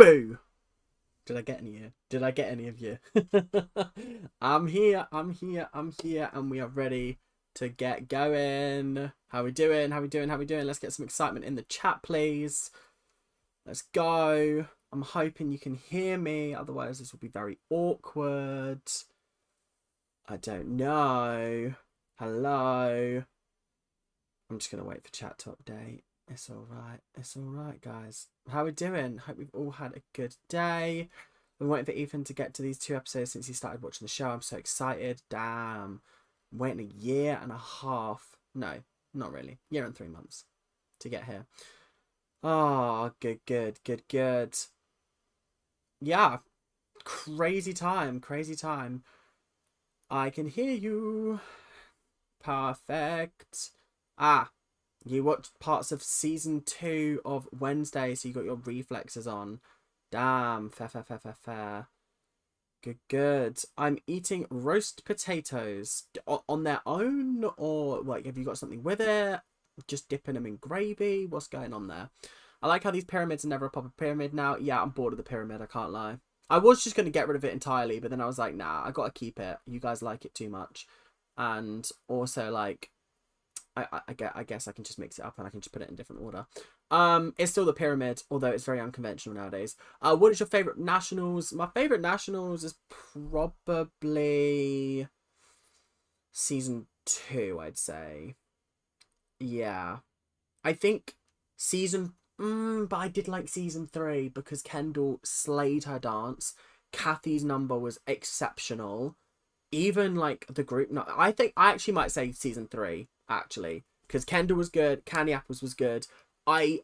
Boo! Did I get any of you? Did I get any of you? I'm here, and we are ready to get going. How we doing? How we doing? How we doing? Let's get some excitement in the chat, please. Let's go. I'm hoping you can hear me, otherwise this will be very awkward. I don't know. Hello. I'm just going to wait for chat to update. It's all right. It's all right, guys. How we doing? Hope we've all had a good day. I've been waiting for Ethan to get to these 2 episodes since he started watching the show. I'm so excited. Damn. I'm waiting a year and a half. No, not really. Year and 3 months to get here. Oh, good. Yeah. Crazy time. I can hear you. Perfect. You watched parts of season 2 of Wednesday, so you got your reflexes on. Damn, fair. Good. I'm eating roast potatoes on their own, or like, have you got something with it? Just dipping them in gravy? What's going on there? I like how these pyramids are never a proper pyramid now. Yeah, I'm bored of the pyramid, I can't lie. I was just going to get rid of it entirely, but then I was like, nah, I got to keep it. You guys like it too much. And also, like, I guess I can just mix it up and I can just put it in different order. It's still the pyramid, although it's very unconventional nowadays. What is your favourite nationals? My favourite nationals is probably season 2, I'd say. Yeah. I think season... but I did like season 3 because Kendall slayed her dance. Kathy's number was exceptional. Even like the group... No, I think I actually might say season 3, actually. Because Kendall was good. Candy Apples was good. I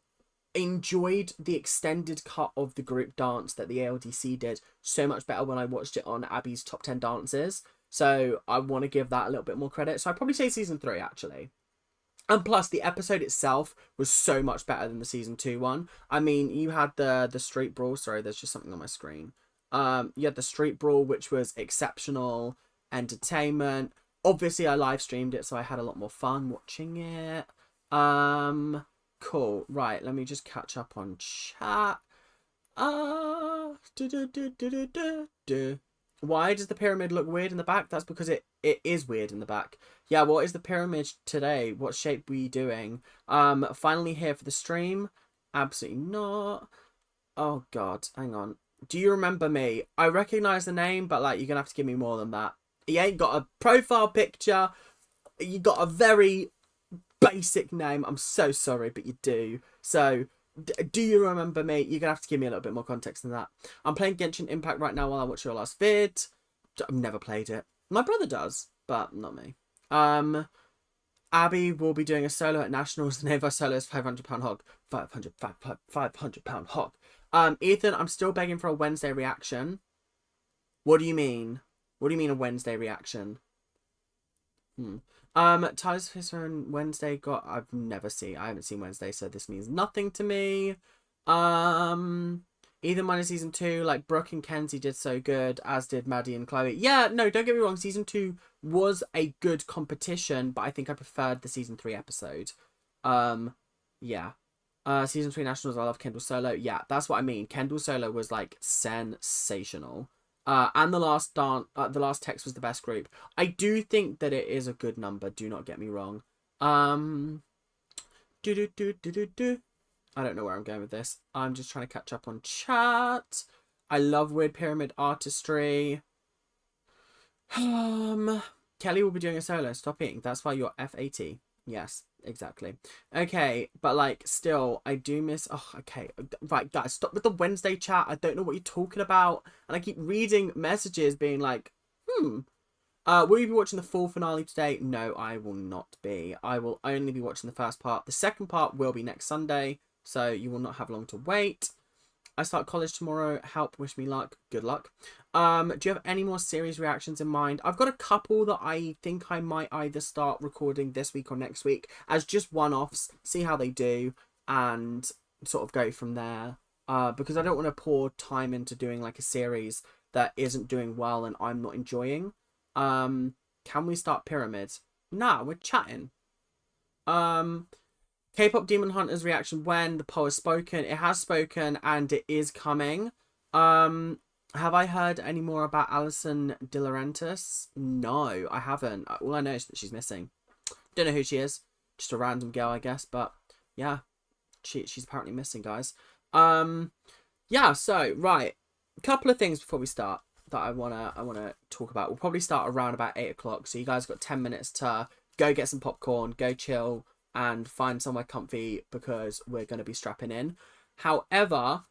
enjoyed the extended cut of the group dance that the ALDC did so much better when I watched it on Abby's top 10 dances. So I want to give that a little bit more credit. So I'd probably say season 3, actually. And plus, the episode itself was so much better than the season 2 one. I mean, you had the street brawl. Sorry, there's just something on my screen. You had the street brawl, which was exceptional entertainment. Obviously, I live streamed it, so I had a lot more fun watching it. Cool. Right, let me just catch up on chat. Why does the pyramid look weird in the back? That's because it is weird in the back. Yeah, what is the pyramid today? What shape were you doing? Finally here for the stream? Absolutely not. Oh god, hang on. Do you remember me? I recognize the name, but like, you're gonna have to give me more than that. You ain't got a profile picture. You got a very basic name. I'm so sorry, but you do. So, do you remember me? You're gonna have to give me a little bit more context than that. I'm playing Genshin Impact right now while I watch your last vid. I've never played it. My brother does, but not me. Abby will be doing a solo at Nationals. The name of our solo is £500 hog. 500 pound hog. Ethan, I'm still begging for a Wednesday reaction. What do you mean? What do you mean a Wednesday reaction? Tyler's Fisher and Wednesday got... I haven't seen Wednesday, so this means nothing to me. Either mine is season 2, like Brooke and Kenzie did so good, as did Maddie and Chloe. Yeah, no, don't get me wrong, season 2 was a good competition, but I think I preferred the season 3 episode. Yeah. Season 3 Nationals, I love Kendall Solo. Yeah, that's what I mean. Kendall Solo was like sensational. And the last text was the best group. I do think that it is a good number. Do not get me wrong. I don't know where I'm going with this. I'm just trying to catch up on chat. I love weird pyramid artistry. Kelly will be doing a solo. Stop eating. That's why you're F80. Yes, exactly. Okay, but like, still, I do miss... Oh, okay. Right, guys, stop with the Wednesday chat. I don't know what you're talking about. And I keep reading messages being like, will you be watching the full finale today? No, I will not be. I will only be watching the first part. The second part will be next Sunday, so you will not have long to wait. I start college tomorrow. Help, wish me luck. Good luck. Do you have any more series reactions in mind? I've got a couple that I think I might either start recording this week or next week as just one-offs, see how they do, and sort of go from there. Because I don't want to pour time into doing like a series that isn't doing well and I'm not enjoying. Can we start pyramids? Nah, we're chatting. K-pop Demon Hunters reaction when the poll has spoken. It has spoken and it is coming. Have I heard any more about Alison De Laurentiis? No, I haven't. All I know is that she's missing. Don't know who she is. Just a random girl, I guess. But yeah, she's apparently missing, guys. Yeah. So right, a couple of things before we start that I wanna talk about. We'll probably start around about 8 o'clock. So you guys got 10 minutes to go get some popcorn, go chill, and find somewhere comfy because we're gonna be strapping in. However,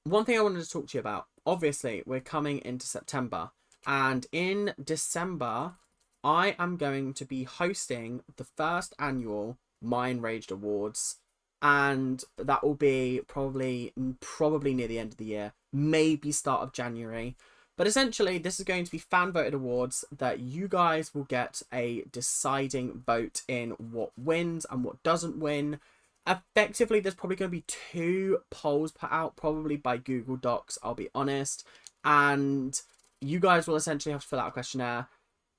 one thing I wanted to talk to you about, obviously, we're coming into September. And in December, I am going to be hosting the first annual Mind Raged Awards. And that will be probably near the end of the year. Maybe start of January. But essentially, this is going to be fan-voted awards that you guys will get a deciding vote in what wins and what doesn't win. Effectively, there's probably going to be 2 polls put out, probably by Google Docs, I'll be honest. And you guys will essentially have to fill out a questionnaire,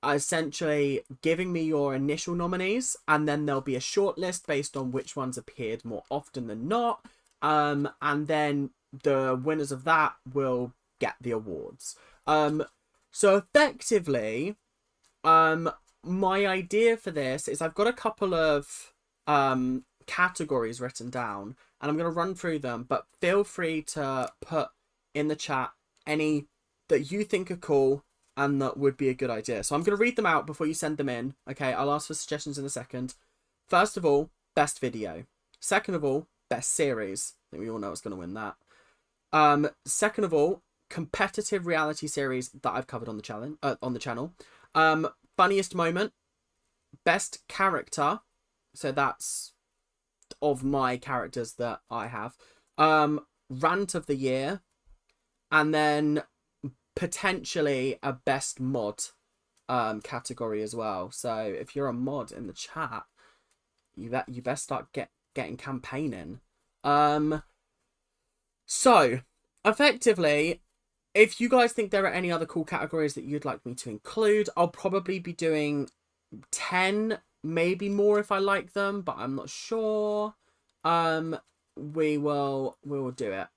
essentially giving me your initial nominees, and then there'll be a short list based on which ones appeared more often than not. And then the winners of that will get the awards. So effectively, my idea for this is I've got a couple of categories written down and I'm going to run through them, but feel free to put in the chat any that you think are cool and that would be a good idea. So I'm going to read them out before you send them in. Okay, I'll ask for suggestions in a second. First of all, best video. Second of all, best series. I think we all know what's going to win that. Second of all, competitive reality series that I've covered on the channel. Funniest moment, best character. So that's of my characters that I have. Rant of the year, and then potentially a best mod category as well. So if you're a mod in the chat, you best start getting campaigning. So effectively, if you guys think there are any other cool categories that you'd like me to include, I'll probably be doing 10, maybe more if I like them, but I'm not sure. We will do it.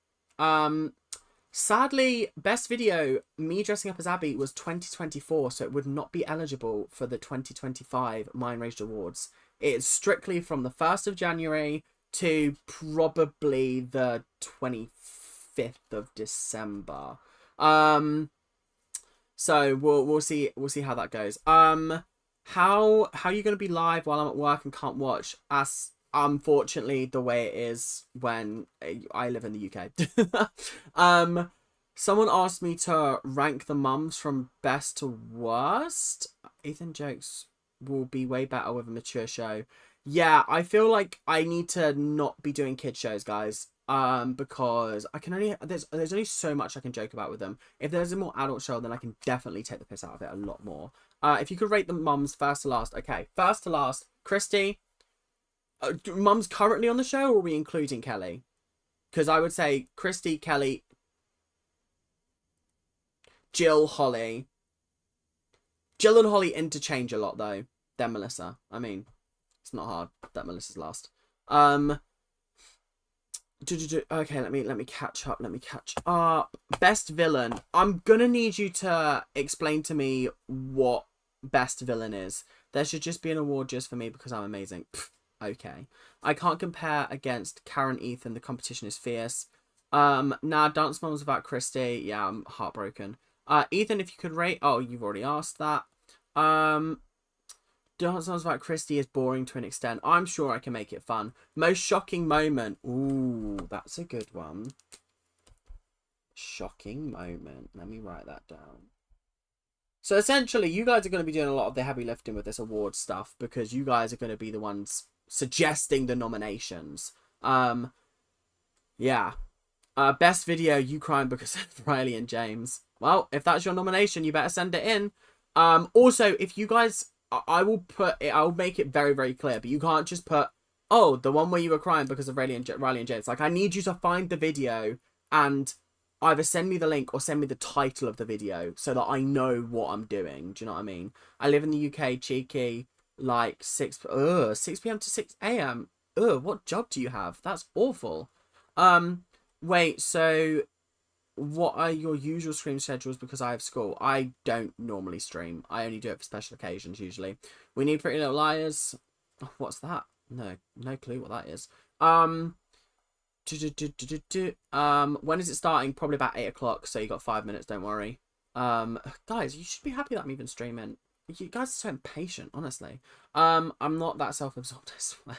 Sadly, best video, me dressing up as Abby, was 2024, so it would not be eligible for the 2025 Mind Raged Awards. It's strictly from the 1st of January to probably the 25th of December. So we'll see how that goes. How are you going to be live while I'm at work and can't watch? As unfortunately the way it is when I live in the UK. Someone asked me to rank the mums from best to worst. Ethan jokes will be way better with a mature show. Yeah, I feel like I need to not be doing kid shows, guys. Because I can only there's only so much I can joke about with them. If there's a more adult show, then I can definitely take the piss out of it a lot more. If you could rate the mums first to last. Okay, first to last, Christy. Mum's currently on the show, or are we including Kelly? Because I would say Christy, Kelly, Jill, Holly. Jill and Holly interchange a lot though. Then Melissa. I mean, it's not hard that Melissa's last. Okay, let me catch up. Best villain. I'm gonna need you to explain to me what best villain is. There should just be an award just for me because I'm amazing. Pfft. Okay. I can't compare against Karen Ethan. The competition is fierce. Nah, Dance Moms about Christy. Yeah, I'm heartbroken. Ethan, if you could rate... Oh, you've already asked that. Dance Moms about Christy is boring to an extent. I'm sure I can make it fun. Most shocking moment. Ooh, that's a good one. Shocking moment. Let me write that down. So essentially, you guys are going to be doing a lot of the heavy lifting with this award stuff because you guys are going to be the ones suggesting the nominations. Yeah. Best video, you crying because of Riley and James. Well, if that's your nomination, you better send it in. Also, if you guys, I'll make it very, very clear, but you can't just put, oh, the one where you were crying because of Riley and James. Like, I need you to find the video and either send me the link or send me the title of the video so that I know what I'm doing. Do you know what I mean? I live in the UK, cheeky. like 6 p.m. to 6 a.m. What job do you have? That's awful. Wait, so what are your usual stream schedules? Because I have school. I don't normally stream. I only do it for special occasions usually. We need Pretty Little Liars. Oh, what's that? No clue what that is. When is it starting? Probably about 8 o'clock, so you got 5 minutes, don't worry. Guys, you should be happy that I'm even streaming. You guys are so impatient, honestly. I'm not that self-absorbed, I swear.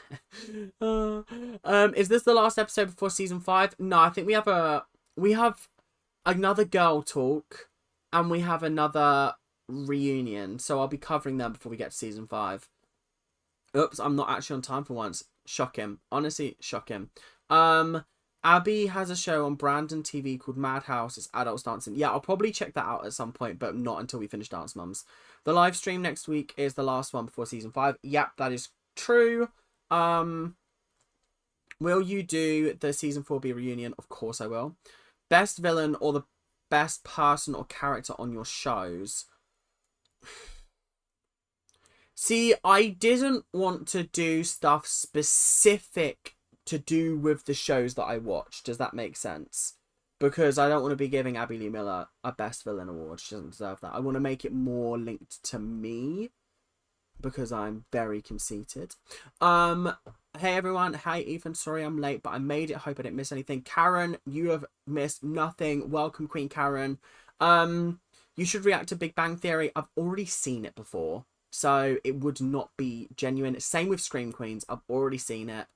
Is this the last episode before season 5? No, I think we have another girl talk, and we have another reunion, so I'll be covering them before we get to season 5. Oops, I'm not actually on time for once. Shocking. Honestly, shocking. Abby has a show on Brandon TV called Madhouse. It's adults dancing. Yeah, I'll probably check that out at some point, but not until we finish Dance Mums. The live stream next week is the last one before season 5. Yep, that is true. Will you do the season 4B reunion? Of course I will. Best villain or the best person or character on your shows? See, I didn't want to do stuff specific to do with the shows that I watch. Does that make sense? Because I don't want to be giving Abby Lee Miller a best villain award. She doesn't deserve that. I want to make it more linked to me, because I'm very conceited. Hey everyone. Hi Ethan. Sorry I'm late, but I made it. Hope I didn't miss anything. Karen, you have missed nothing. Welcome, Queen Karen. You should react to Big Bang Theory. I've already seen it before, so it would not be genuine. Same with Scream Queens. I've already seen it.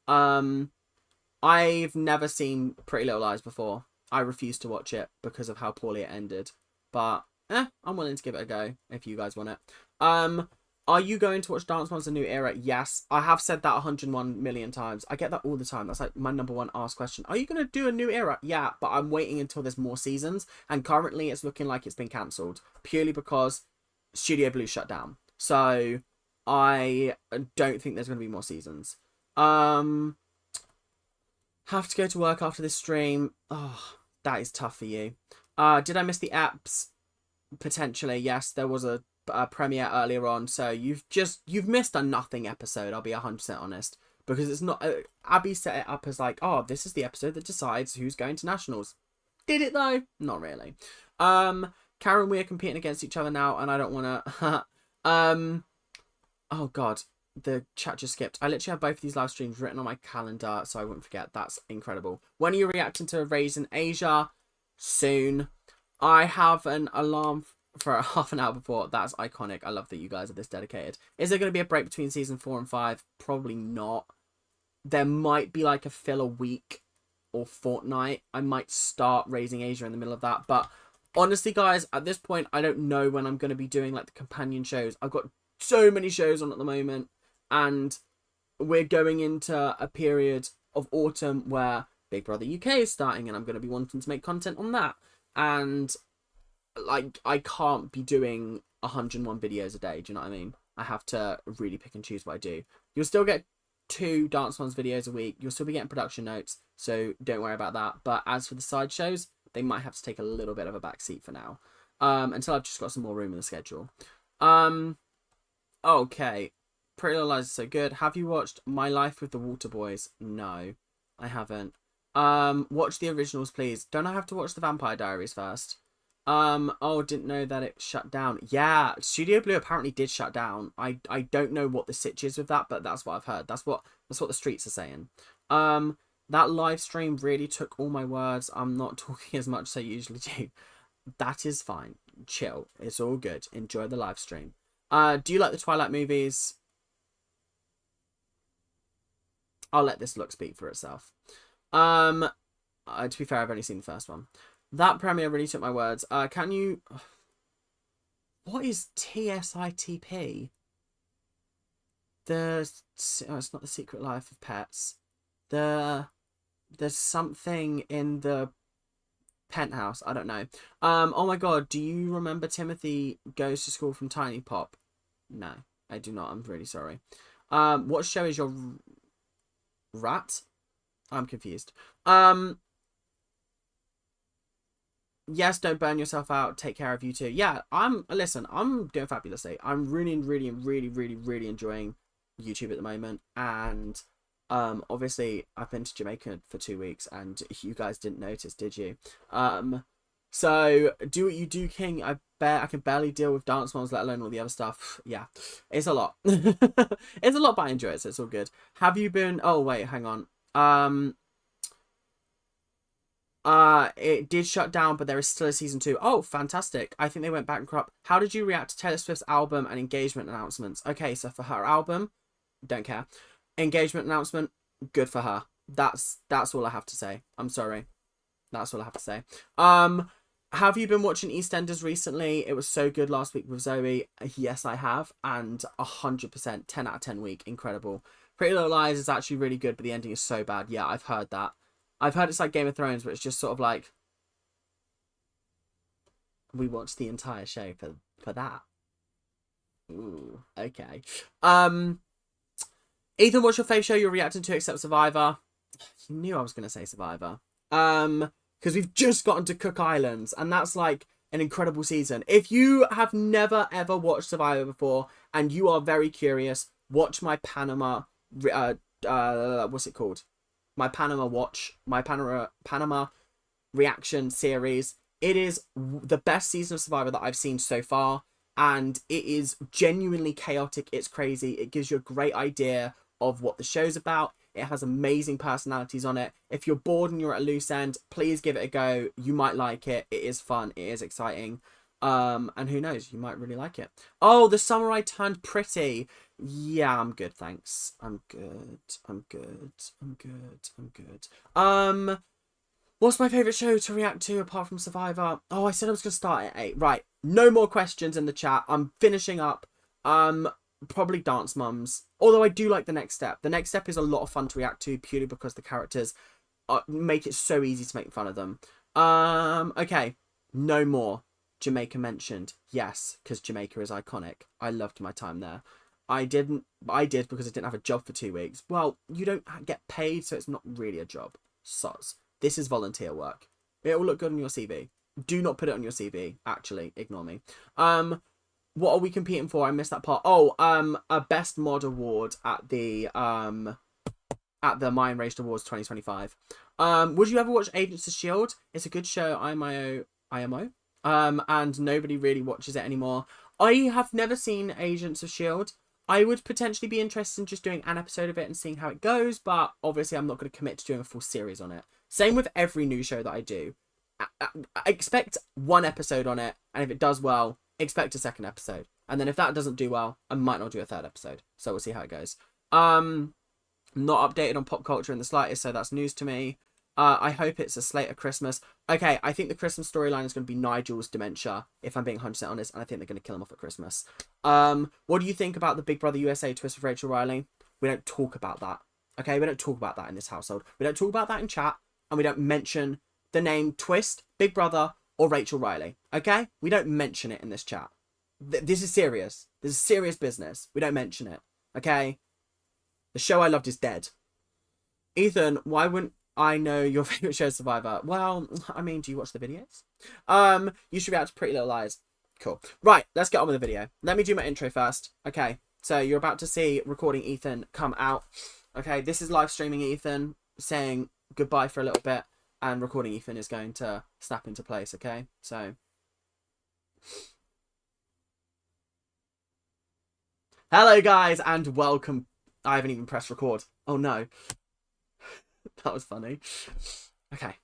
I've never seen Pretty Little Lies before. I refuse to watch it because of how poorly it ended. But, I'm willing to give it a go if you guys want it. Are you going to watch Dance Moms: A New Era? Yes. I have said that 101 million times. I get that all the time. That's like my number one asked question. Are you going to do a new era? Yeah, but I'm waiting until there's more seasons. And currently it's looking like it's been cancelled. Purely because Studio Blue shut down. So I don't think there's going to be more seasons. Have to go to work after this stream. Oh, that is tough for you. Did I miss the apps? Potentially, yes. There was a premiere earlier on, so you've missed a nothing episode. I'll be 100% honest, because it's not. Abby set it up as like, oh, this is the episode that decides who's going to nationals. Did it though? Not really. Karen, we are competing against each other now, and I don't want to. Oh god. The chat just skipped. I literally have both of these live streams written on my calendar so I wouldn't forget. That's incredible. When are you reacting to Raising Asia? Soon. I have an alarm for half an hour before. That's iconic. I love that you guys are this dedicated. Is there going to be a break between season 4 and 5? Probably not. There might be like a filler week or fortnight. I might start Raising Asia in the middle of that. But honestly, guys, at this point, I don't know when I'm going to be doing like the companion shows. I've got so many shows on at the moment. And we're going into a period of autumn where Big Brother UK is starting, and I'm going to be wanting to make content on that. And like, I can't be doing 101 videos a day. Do you know what I mean? I have to really pick and choose what I do. You'll still get 2 Dance Ones videos a week. You'll still be getting production notes, so don't worry about that. But as for the side shows, they might have to take a little bit of a backseat for now, until I've just got some more room in the schedule. Okay. Pretty Little Lies is so good. Have you watched My Life with the Water Boys? No, I haven't. Watch the originals, please. Don't I have to watch the Vampire Diaries first? Oh, didn't know that it shut down. Yeah, Studio Blue apparently did shut down. I don't know what the sitch is with that, but that's what I've heard. That's what the streets are saying. That live stream really took all my words. I'm not talking as much as I usually do. That is fine. Chill. It's all good. Enjoy the live stream. Do you like the Twilight movies? I'll let this look speak for itself. To be fair, I've only seen the first one. That premiere really took my words. Can you... What is TSITP? It's not The Secret Life of Pets. There's something in the penthouse. I don't know. Oh my god, do you remember Timothy Goes to School from Tiny Pop? No, I do not. I'm really sorry. What show is your rat? I'm confused. yes, don't burn yourself out. Take care of you too. Yeah, listen, I'm doing fabulously. I'm really, really, really, really, really enjoying YouTube at the moment. And obviously I've been to Jamaica for 2 weeks and you guys didn't notice, did you? So do what you do, King. I bet I can barely deal with dance moms, let alone all the other stuff. Yeah, it's a lot. It's a lot, but I enjoy it, so it's all good. Have you been... Oh, wait, hang on. It did shut down, but there is still a season 2. Oh, fantastic. I think they went bankrupt. How did you react to Taylor Swift's album and engagement announcements? Okay, so for her album, don't care. Engagement announcement, good for her. That's all I have to say. I'm sorry. That's all I have to say. Have you been watching EastEnders recently? It was so good last week with Zoe. Yes, I have. And 100%, 10 out of 10 week. Incredible. Pretty Little Lies is actually really good, but the ending is so bad. Yeah, I've heard that. I've heard it's like Game of Thrones, but it's just sort of like... We watched the entire show for that. Ooh, okay. Ethan, what's your favourite show you're reacting to except Survivor? You knew I was going to say Survivor. Because we've just gotten to Cook Islands, and that's like an incredible season. If you have never ever watched Survivor before and you are very curious, watch my Panama what's it called? My Panama reaction series. It is the best season of Survivor that I've seen so far, and it is genuinely chaotic. It's crazy. It gives you a great idea of what the show's about. It has amazing personalities on it. If you're bored and you're at a loose end, please give it a go. You might like it. It is fun. It is exciting. And who knows, you might really like it. Oh, the summer I turned pretty. Yeah, I'm good, thanks. I'm good. What's my favourite show to react to apart from Survivor? Oh, I said I was going to start at 8. Right, no more questions in the chat. I'm finishing up. Probably Dance Mums. Although I do like The Next Step. The Next Step is a lot of fun to react to purely because the characters make it so easy to make fun of them. Okay, no more. Jamaica mentioned. Yes, because Jamaica is iconic. I loved my time there. I did because I didn't have a job for 2 weeks. Well, you don't get paid, so it's not really a job. Soz. This is volunteer work. It will look good on your CV. Do not put it on your CV. Actually, ignore me. What are we competing for? I missed that part. Oh, a Best Mod Award at the Mind Raced Awards 2025. Would you ever watch Agents of S.H.I.E.L.D.? It's a good show. IMO. And nobody really watches it anymore. I have never seen Agents of S.H.I.E.L.D. I would potentially be interested in just doing an episode of it and seeing how it goes, but obviously I'm not going to commit to doing a full series on it. Same with every new show that I do. I expect 1 episode on it, and if it does well, expect a 2nd episode. And then if that doesn't do well, I might not do a 3rd episode. So we'll see how it goes. Not updated on pop culture in the slightest, so that's news to me. I hope it's a slate of Christmas. Okay, I think the Christmas storyline is going to be Nigel's dementia, if I'm being 100% honest, and I think they're going to kill him off at Christmas. What do you think about the Big Brother USA twist with Rachel Riley? We don't talk about that. Okay, we don't talk about that in this household. We don't talk about that in chat, and we don't mention the name twist, Big Brother, or Rachel Riley. Okay? We don't mention it in this chat. This is serious. This is serious business. We don't mention it. Okay? The show I loved is dead. Ethan, why wouldn't I know your favourite show is Survivor? Well, I mean, do you watch the videos? You should react to Pretty Little Lies. Cool. Right, let's get on with the video. Let me do my intro first. Okay, so you're about to see Recording Ethan come out. Okay, this is live streaming Ethan saying goodbye for a little bit, and Recording Ethan is going to snap into place, okay? So... Hello, guys, and welcome. I haven't even pressed record. Oh, no. That was funny. Okay.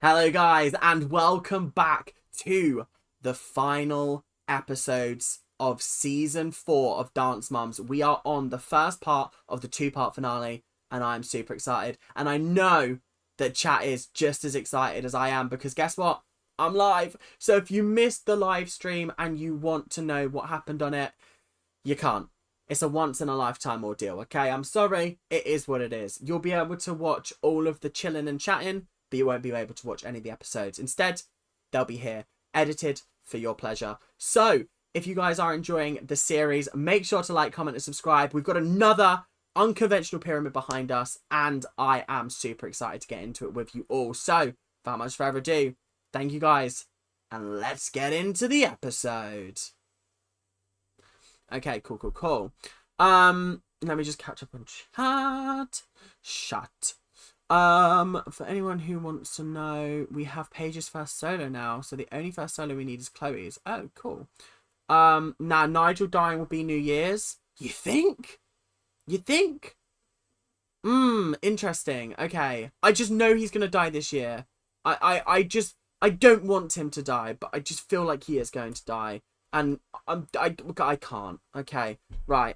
Hello, guys, and welcome back to the final episodes of Season 4 of Dance Mums. We are on the first part of the 2-part finale, and I'm super excited. And I know that chat is just as excited as I am, because guess what? I'm live. So if you missed the live stream and you want to know what happened on it, you can't. It's a once-in-a-lifetime ordeal, okay? I'm sorry. It is what it is. You'll be able to watch all of the chilling and chatting, but you won't be able to watch any of the episodes. Instead, they'll be here, edited for your pleasure. So, if you guys are enjoying the series, make sure to like, comment, and subscribe. We've got another unconventional pyramid behind us, and I am super excited to get into it with you all. So, without much further ado, thank you guys, and let's get into the episode. Okay, cool. Let me just catch up on chat. For anyone who wants to know, we have Paige's first solo now, so the only first solo we need is Chloe's. Oh, cool. Now Nigel dying will be New Year's. You think? Interesting. Okay. I just know he's gonna die this year. I don't want him to die, but I just feel like he is going to die. And I can't. Okay. Right.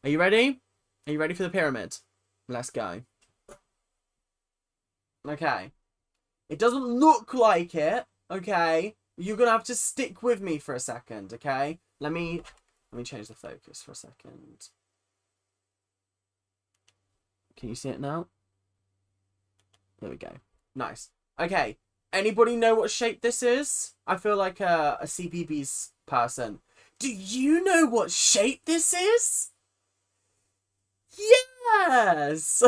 Are you ready? Are you ready for the pyramid? Let's go. Okay. It doesn't look like it. Okay. You're gonna have to stick with me for a second, okay? Let me change the focus for a second. Can you see it now? There we go. Nice. Okay. Anybody know what shape this is? I feel like a CPB's person. Do you know what shape this is? Yes!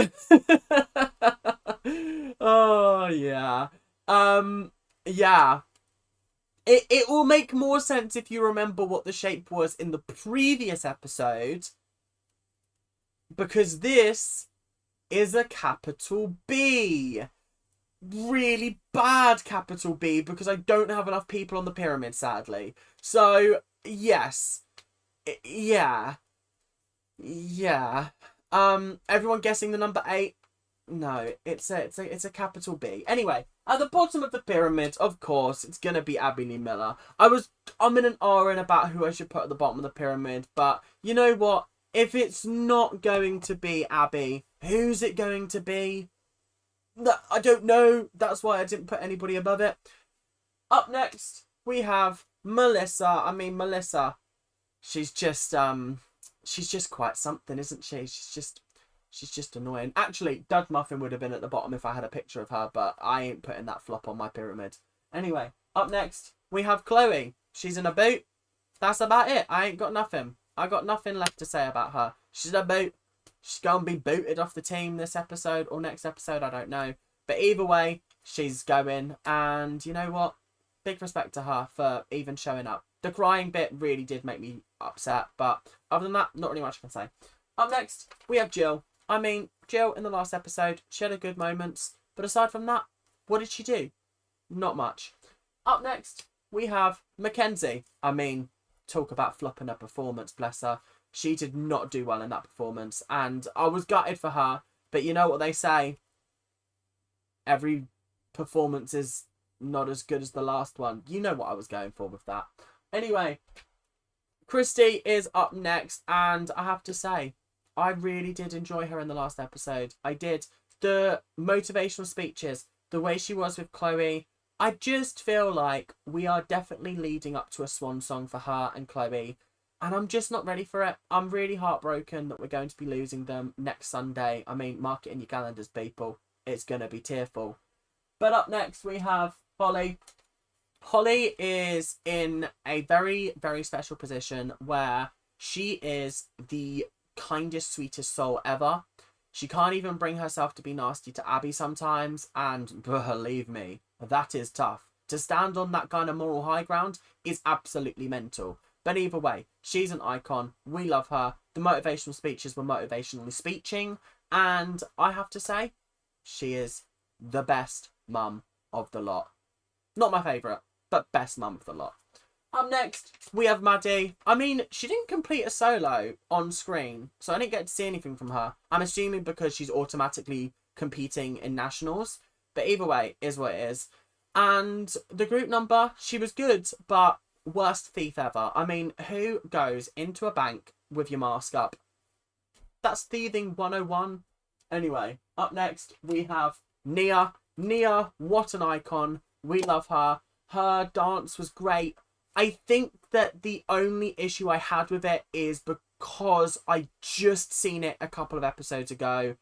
Oh, yeah. Yeah. It will make more sense if you remember what the shape was in the previous episode. Because this is a capital B. Really bad capital B, because I don't have enough people on the pyramid, sadly. So, yes. Yeah. Everyone guessing the number 8? No, it's a capital B. Anyway, at the bottom of the pyramid, of course, it's gonna be Abby Lee Miller. I'm in an R about who I should put at the bottom of the pyramid, but you know what? If it's not going to be Abby, who's it going to be? I don't know. That's why I didn't put anybody above it. Up next, we have Melissa. Melissa. She's just quite something, isn't she? She's just annoying. Actually, Dud Muffin would have been at the bottom if I had a picture of her, but I ain't putting that flop on my pyramid. Anyway, up next, we have Chloe. She's in a boot. That's about it. I ain't got nothing. I got nothing left to say about her. She's in a boot. She's going to be booted off the team this episode or next episode. I don't know. But either way, she's going. And you know what? Big respect to her for even showing up. The crying bit really did make me upset. But other than that, not really much I can say. Up next, we have Jill. Jill in the last episode, she had a good moments. But aside from that, what did she do? Not much. Up next, we have Mackenzie. Talk about flopping her performance, bless her. She did not do well in that performance. And I was gutted for her. But you know what they say? Every performance is not as good as the last one. You know what I was going for with that. Anyway, Christy is up next. And I have to say, I really did enjoy her in the last episode. I did. The motivational speeches, the way she was with Chloe. I just feel like we are definitely leading up to a swan song for her and Chloe. And I'm just not ready for it. I'm really heartbroken that we're going to be losing them next Sunday. Mark it in your calendars, people. It's going to be tearful. But up next, we have Holly. Holly is in a very, very special position where she is the kindest, sweetest soul ever. She can't even bring herself to be nasty to Abby sometimes. And believe me, that is tough. To stand on that kind of moral high ground is absolutely mental. But either way, she's an icon. We love her. The motivational speeches were motivationally speeching. And I have to say, she is the best mum of the lot. Not my favourite, but best mum of the lot. Up next, we have Maddie. She didn't complete a solo on screen, so I didn't get to see anything from her. I'm assuming because she's automatically competing in nationals. But either way, is what it is. And the group number, she was good, but worst thief ever. Who goes into a bank with your mask up? That's thieving 101. Anyway, up next, we have Nia. Nia, what an icon. We love her. Her dance was great. I think that the only issue I had with it is because I just seen it a couple of episodes ago.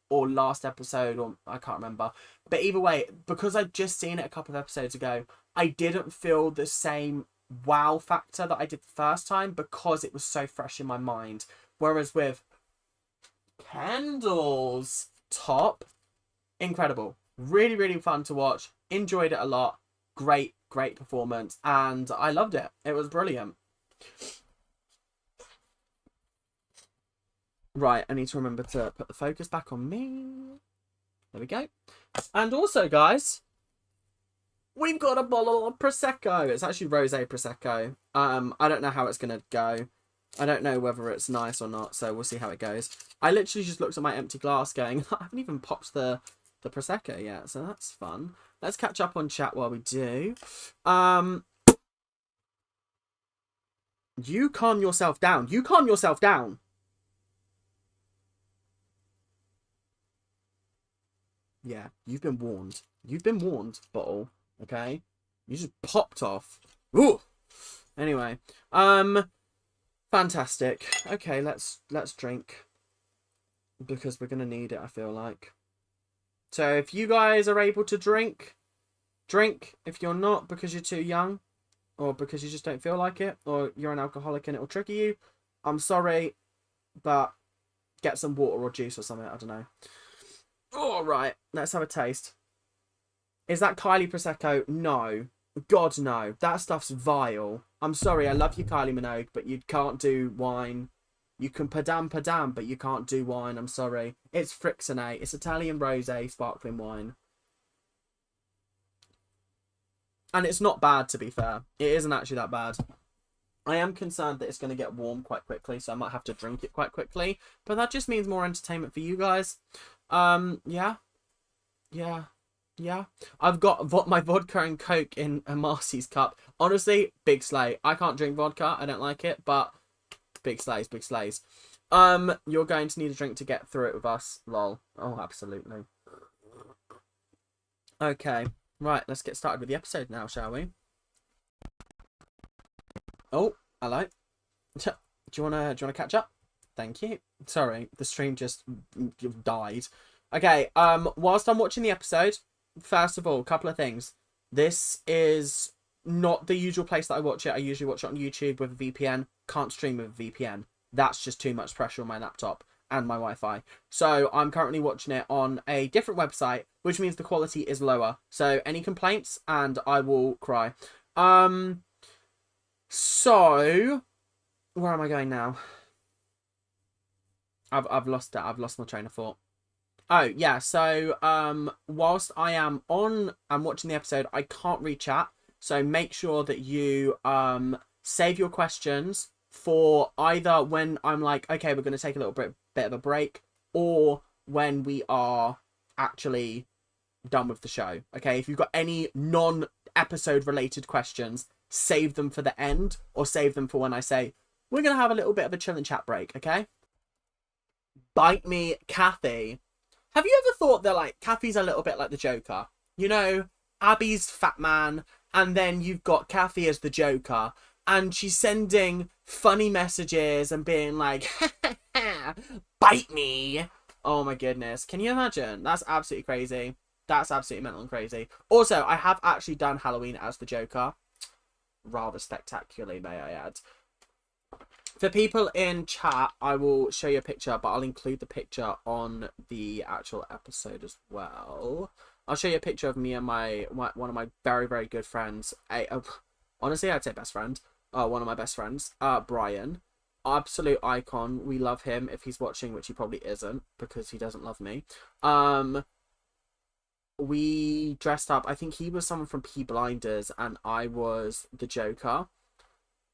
Or last episode, or I can't remember. But either way, because I'd just seen it a couple of episodes ago, I didn't feel the same wow factor that I did the first time because it was so fresh in my mind. Whereas with Kendall's top. Incredible. Really, really fun to watch. Enjoyed it a lot. Great performance. And I loved it. It was brilliant. Right, I need to remember to put the focus back on me. There we go. And also, guys, we've got a bottle of Prosecco. It's actually Rosé Prosecco. I don't know how it's going to go. I don't know whether it's nice or not, so we'll see how it goes. I literally just looked at my empty glass going, I haven't even popped the Prosecco yet, so that's fun. Let's catch up on chat while we do. You calm yourself down. You calm yourself down. Yeah, you've been warned. You've been warned, bottle. Okay? You just popped off. Ooh! Anyway. Fantastic. Okay, let's drink. Because we're gonna need it, I feel like. So if you guys are able to drink, drink. If you're not because you're too young, or because you just don't feel like it, or you're an alcoholic and it'll trigger you, I'm sorry, but get some water or juice or something, I don't know. Alright, let's have a taste. Is that Kylie Prosecco? No. God, no. That stuff's vile. I'm sorry, I love you, Kylie Minogue, but you can't do wine. You can padam, but you can't do wine. I'm sorry. It's Frixinate. It's Italian rosé sparkling wine. And it's not bad, to be fair. It isn't actually that bad. I am concerned that it's going to get warm quite quickly, so I might have to drink it quite quickly. But that just means more entertainment for you guys. Yeah. I've got my vodka and Coke in a Marcy's cup. Honestly, big slay. I can't drink vodka. I don't like it, but big slays, big slays. You're going to need a drink to get through it with us. Lol. Oh, absolutely. Okay. Right, let's get started with the episode now, shall we? Oh, hello. Do you wanna catch up? Thank you. Sorry, the stream just died. Okay, whilst I'm watching the episode, first of all, a couple of things. This is not the usual place that I watch it. I usually watch it on YouTube with a VPN. Can't stream with a VPN. That's just too much pressure on my laptop and my Wi-Fi. So I'm currently watching it on a different website, which means the quality is lower. So any complaints and I will cry. So where am I going now? I've lost it. I've lost my train of thought. Oh, yeah, so whilst I'm watching the episode, I can't read chat, so make sure that you save your questions for either when I'm like, okay, we're going to take a little bit of a break, or when we are actually done with the show, okay? If you've got any non-episode related questions, save them for the end, or save them for when I say, we're going to have a little bit of a chill and chat break, okay? Bite me, Kathy. Have you ever thought that, like, Kathy's a little bit like the Joker? You know, Abby's fat man, and then you've got Kathy as the Joker, and she's sending funny messages and being like, bite me. Oh my goodness. Can you imagine? That's absolutely crazy. That's absolutely mental and crazy. Also, I have actually done Halloween as the Joker. Rather spectacularly, may I add. For people in chat, I will show you a picture, but I'll include the picture on the actual episode as well. I'll show you a picture of me and one of my very, very good friends. Honestly, I'd say best friend. One of my best friends, Brian. Absolute icon. We love him if he's watching, which he probably isn't because he doesn't love me. We dressed up. I think he was someone from P Blinders and I was the Joker.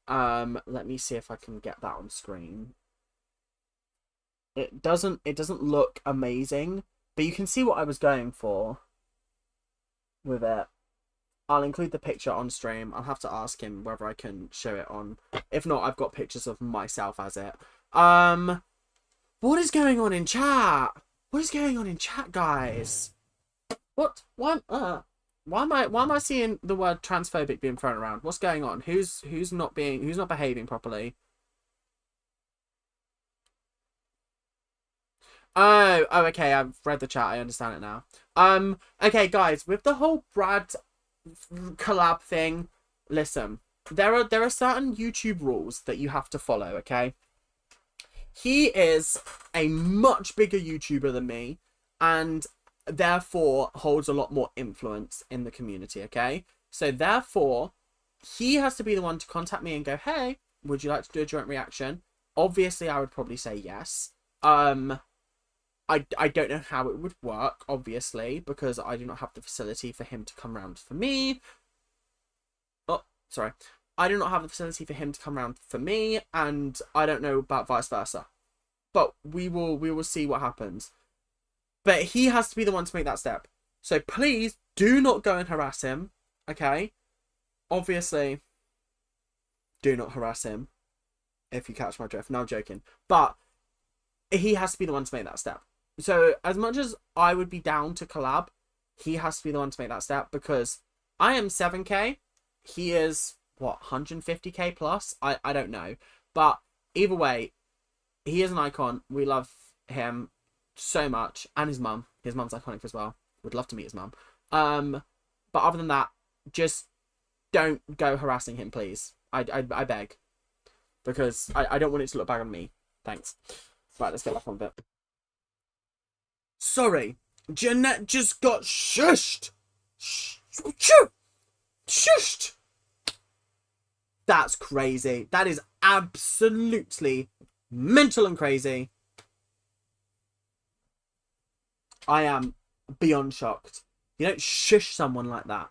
Let me see if I can get that on screen. It doesn't look amazing, but you can see what I was going for with it. I'll include the picture on stream. I'll have to ask him whether I can show it on. If not, I've got pictures of myself as it. What is going on in chat? What is going on in chat, guys? What? Why am I seeing the word transphobic being thrown around? What's going on? Who's not behaving properly? Oh, okay, I've read the chat, I understand it now. Okay, guys, with the whole Brad collab thing, listen, there are certain YouTube rules that you have to follow, okay? He is a much bigger YouTuber than me, and therefore holds a lot more influence in the community, okay? So therefore, he has to be the one to contact me and go, hey, would you like to do a joint reaction? Obviously, I would probably say yes. I don't know how it would work, obviously, because I do not have the facility for him to come round for me. Oh, sorry. I do not have the facility for him to come round for me, and I don't know about vice versa. But we will see what happens. But he has to be the one to make that step. So please do not go and harass him, okay? Obviously, do not harass him, if you catch my drift. No, I'm joking. But he has to be the one to make that step. So as much as I would be down to collab, he has to be the one to make that step, because I am 7k. He is, what, 150k plus? I don't know. But either way, he is an icon. We love him so much. And his mum. His mum's iconic as well. Would love to meet his mum. But other than that, just don't go harassing him, please. I beg. Because I don't want it to look bad on me. Thanks. Right, let's get back on a bit. Sorry. Jeanette just got shushed. Shushed. That's crazy. That is absolutely mental and crazy. I am beyond shocked. You don't shush someone like that.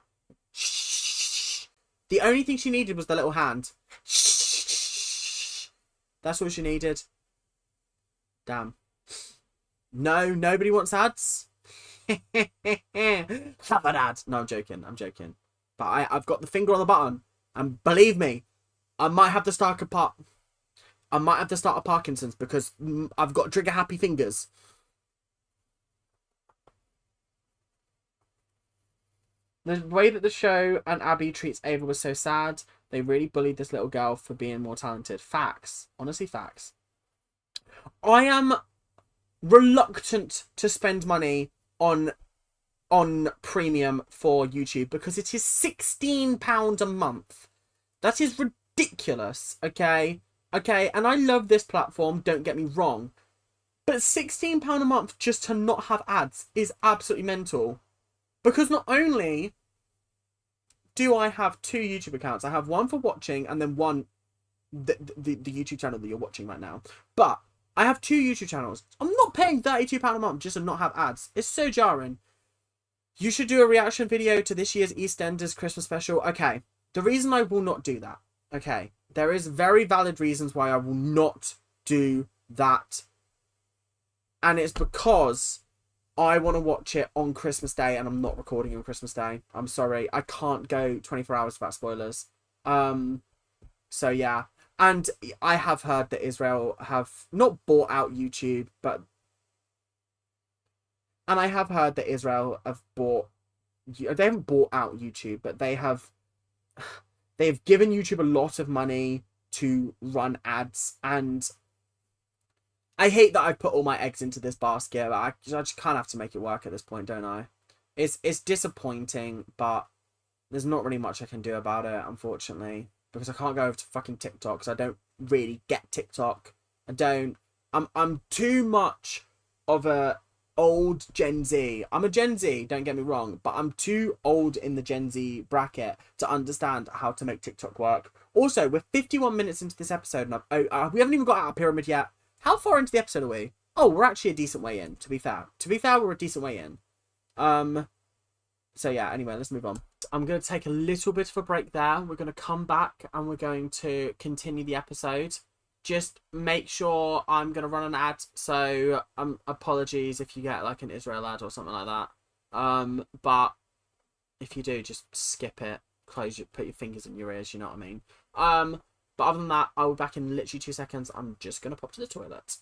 Shh. The only thing she needed was the little hand. Shh. That's all she needed. Damn. No, nobody wants ads. Have an ad. No, I'm joking. I'm joking. But I've got the finger on the button. And believe me, I might have to start a Parkinson's, because I've got trigger happy fingers. The way that the show and Abby treats Ava was so sad. They really bullied this little girl for being more talented. Facts. Honestly, facts. I am reluctant to spend money on premium for YouTube, because it is £16 a month. That is ridiculous, okay? Okay, and I love this platform, don't get me wrong. But £16 a month just to not have ads is absolutely mental. Because not only do I have 2 YouTube accounts, I have one for watching and then one, the YouTube channel that you're watching right now. But I have 2 YouTube channels. I'm not paying £32 a month just to not have ads. It's so jarring. You should do a reaction video to this year's EastEnders Christmas special. Okay, the reason I will not do that, okay, there is very valid reasons why I will not do that. And it's because I want to watch it on Christmas Day, and I'm not recording on Christmas Day. I'm sorry. I can't go 24 hours without spoilers. So yeah. And I have heard that Israel have not bought out YouTube, but... And I have heard that Israel have bought... They haven't bought out YouTube, but they have... They've given YouTube a lot of money to run ads, and... I hate that I put all my eggs into this basket, but I just kind of have to make it work at this point, don't I? It's disappointing, but there's not really much I can do about it, unfortunately. Because I can't go over to fucking TikTok, because I don't really get TikTok. I'm too much of a old Gen Z. I'm a Gen Z, don't get me wrong, but I'm too old in the Gen Z bracket to understand how to make TikTok work. Also, we're 51 minutes into this episode, and we haven't even got out of Pyramid yet. How far into the episode are we? Oh, we're actually a decent way in, to be fair. To be fair, we're a decent way in. So yeah, anyway, let's move on. I'm going to take a little bit of a break there. We're going to come back and we're going to continue the episode. Just make sure I'm going to run an ad. So apologies if you get like an Israel ad or something like that. But if you do, just skip it. Put your fingers in your ears, you know what I mean? But other than that, I'll be back in literally 2 seconds. I'm just going to pop to the toilet.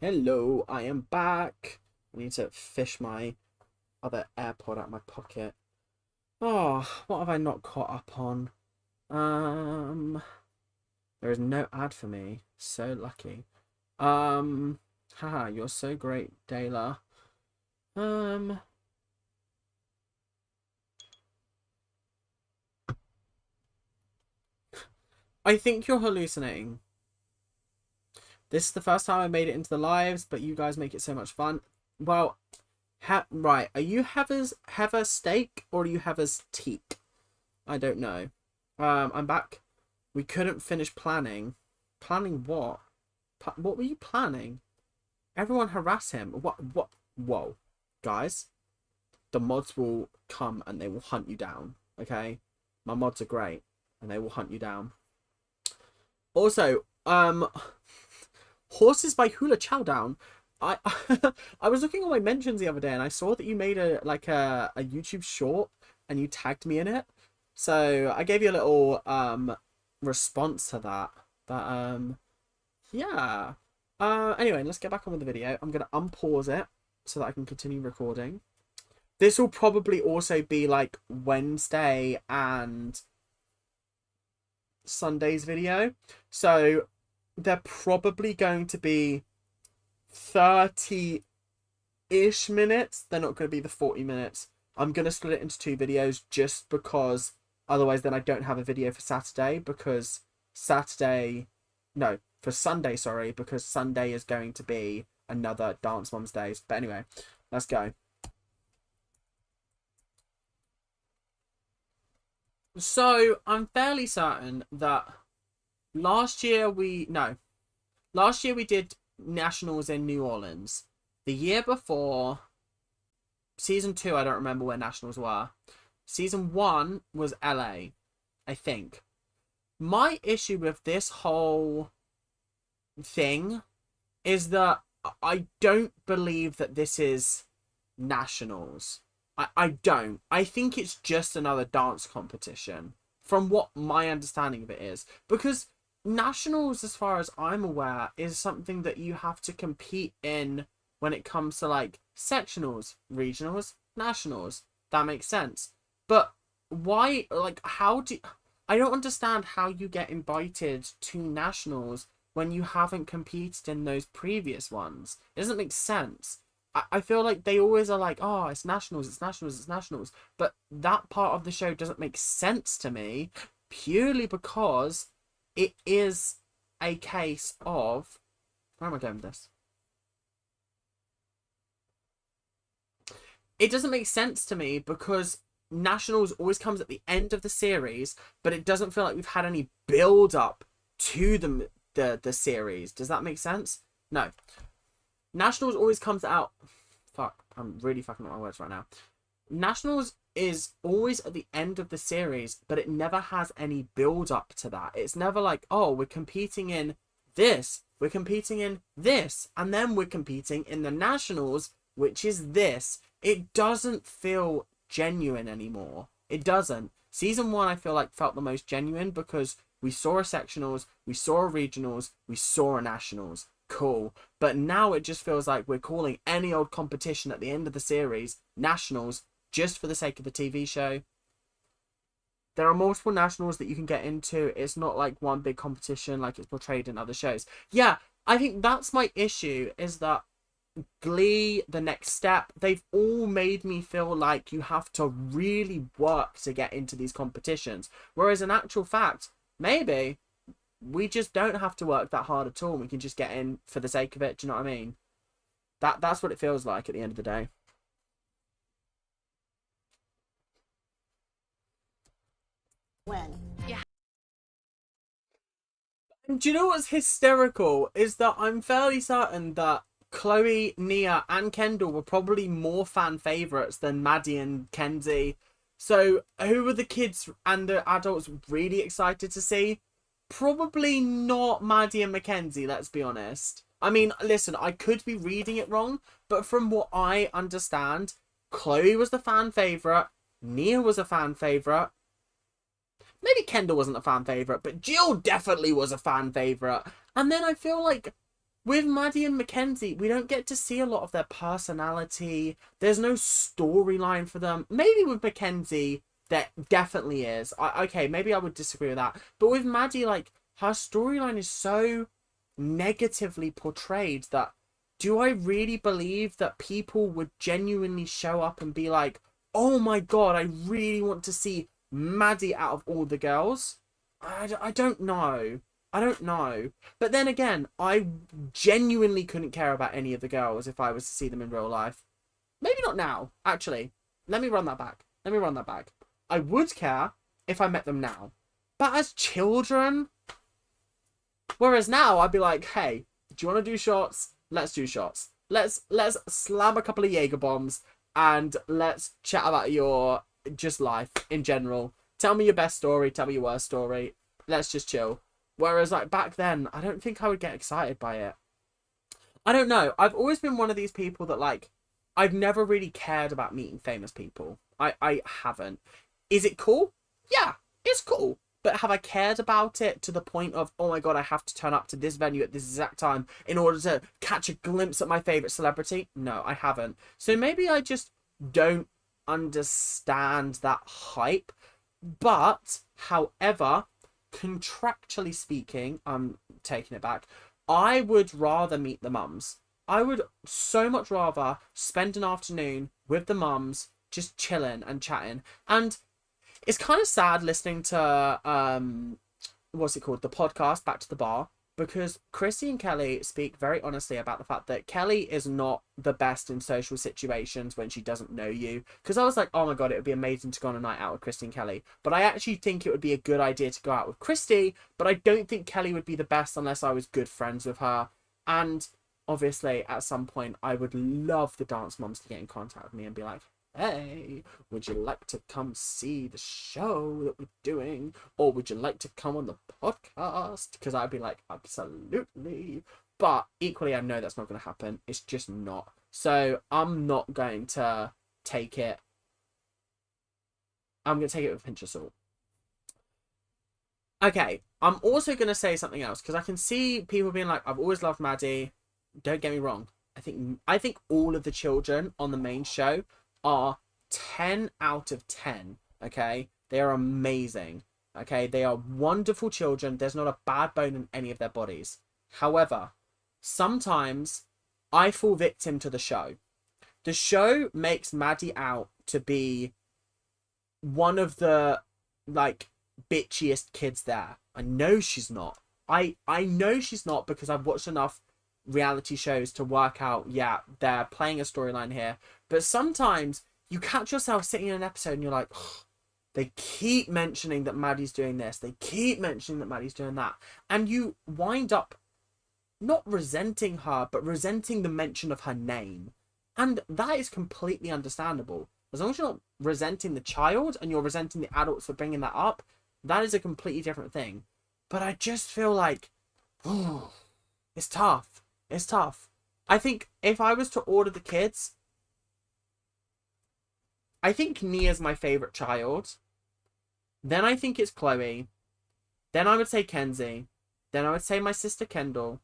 Hello, I am back. I need to fish my other AirPod out of my pocket. Oh, what have I not caught up on? There is no ad for me. So lucky. Haha, you're so great, Dayla. I think you're hallucinating. This is the first time I made it into the lives, but you guys make it so much fun. Well, right, are you Heather's steak or are you Heather's teak? I don't know. I'm back. We couldn't finish planning. Planning what? What were you planning? Everyone harass him. What? Whoa. Guys, the mods will come and they will hunt you down. Okay? My mods are great and they will hunt you down. Also, Horses by Hula Chowdown. I I was looking at my mentions the other day and I saw that you made a YouTube short and you tagged me in it. So I gave you a little response to that. But yeah. Anyway, let's get back on with the video. I'm gonna unpause it so that I can continue recording. This will probably also be like Wednesday and Sunday's video. So they're probably going to be 30-ish minutes. They're not going to be the 40 minutes. I'm going to split it into 2 videos just because otherwise then I don't have a video for Saturday because for Sunday, sorry, because Sunday is going to be another Dance Moms Days. But anyway, let's go. So I'm fairly certain that last year we did nationals in New Orleans. The year before, season 2, I don't remember where nationals were. Season 1 was LA, I think. My issue with this whole thing is that I don't believe that this is nationals. I don't. I think it's just another dance competition from what my understanding of it is. Because nationals, as far as I'm aware, is something that you have to compete in when it comes to like sectionals, regionals, nationals. That makes sense. But why, like, I don't understand how you get invited to nationals when you haven't competed in those previous ones. It doesn't make sense. I feel like they always are like, oh, it's nationals, it's nationals, it's nationals. But that part of the show doesn't make sense to me purely because it is a case of... Where am I going with this? It doesn't make sense to me because nationals always comes at the end of the series, but it doesn't feel like we've had any build-up to the series. Does that make sense? No. Nationals always comes out... Fuck, I'm really fucking up my words right now. Nationals is always at the end of the series, but it never has any build-up to that. It's never like, oh, we're competing in this, we're competing in this, and then we're competing in the nationals, which is this. It doesn't feel genuine anymore. It doesn't. Season 1, I feel like, felt the most genuine because we saw a sectionals, we saw a regionals, we saw a nationals. Cool. But now it just feels like we're calling any old competition at the end of the series nationals just for the sake of the TV show. There are multiple nationals that you can get into. It's not like one big competition like it's portrayed in other shows. Yeah, I think that's my issue, is that Glee, The Next Step, they've all made me feel like you have to really work to get into these competitions. Whereas in actual fact, maybe we just don't have to work that hard at all. We can just get in for the sake of it. Do you know what I mean? That's what it feels like at the end of the day. When? Yeah. And do you know what's hysterical? Is that I'm fairly certain that Chloe, Nia, and Kendall were probably more fan favourites than Maddie and Kenzie. So who were the kids and the adults really excited to see? Probably not Maddie and Mackenzie, let's be honest. I mean, listen, I could be reading it wrong, but from what I understand, Chloe was the fan favourite, Nia was a fan favourite. Maybe Kendall wasn't a fan favourite, but Jill definitely was a fan favourite. And then I feel like with Maddie and Mackenzie, we don't get to see a lot of their personality. There's no storyline for them. Maybe with Mackenzie, there definitely is. Okay, maybe I would disagree with that. But with Maddie, like, her storyline is so negatively portrayed that do I really believe that people would genuinely show up and be like, oh my god, I really want to see Maddie out of all the girls? I don't know. I don't know. But then again, I genuinely couldn't care about any of the girls if I was to see them in real life. Maybe not now, actually. Let me run that back. I would care if I met them now. But as children... Whereas now, I'd be like, hey, do you want to do shots? Let's do shots. Let's slam a couple of Jaeger bombs and let's chat about your just life in general. Tell me your best story. Tell me your worst story. Let's just chill. Whereas, like, back then, I don't think I would get excited by it. I don't know. I've always been one of these people that, like, I've never really cared about meeting famous people. I haven't. Is it cool? Yeah, it's cool. But have I cared about it to the point of, oh my god, I have to turn up to this venue at this exact time in order to catch a glimpse at my favourite celebrity? No, I haven't. So maybe I just don't understand that hype. But, however, contractually speaking, I'm taking it back, I would rather meet the mums. I would so much rather spend an afternoon with the mums, just chilling and chatting. And it's kind of sad listening to, what's it called? The podcast, Back to the Bar, because Christy and Kelly speak very honestly about the fact that Kelly is not the best in social situations when she doesn't know you. Because I was like, oh my god, it would be amazing to go on a night out with Christy and Kelly. But I actually think it would be a good idea to go out with Christy, but I don't think Kelly would be the best unless I was good friends with her. And obviously, at some point, I would love the dance moms to get in contact with me and be like, hey, would you like to come see the show that we're doing? Or would you like to come on the podcast? Because I'd be like, absolutely. But equally, I know that's not going to happen. It's just not. So I'm not going to take it. I'm going to take it with a pinch of salt. Okay, I'm also going to say something else. Because I can see people being like, I've always loved Maddie. Don't get me wrong. I think all of the children on the main show are 10 out of 10, okay? They are amazing, okay? They are wonderful children. There's not a bad bone in any of their bodies. However, sometimes I fall victim to the show. The show makes Maddie out to be one of the, like, bitchiest kids there. I know she's not. I know she's not because I've watched enough reality shows to work out, yeah, they're playing a storyline here. But sometimes you catch yourself sitting in an episode and you're like, oh, they keep mentioning that Maddie's doing this. They keep mentioning that Maddie's doing that. And you wind up not resenting her, but resenting the mention of her name. And that is completely understandable. As long as you're not resenting the child and you're resenting the adults for bringing that up, that is a completely different thing. But I just feel like, oh, it's tough. It's tough. I think if I was to order the kids, I think Nia's my favourite child. Then I think it's Chloe. Then I would say Kenzie. Then I would say my sister Kendall.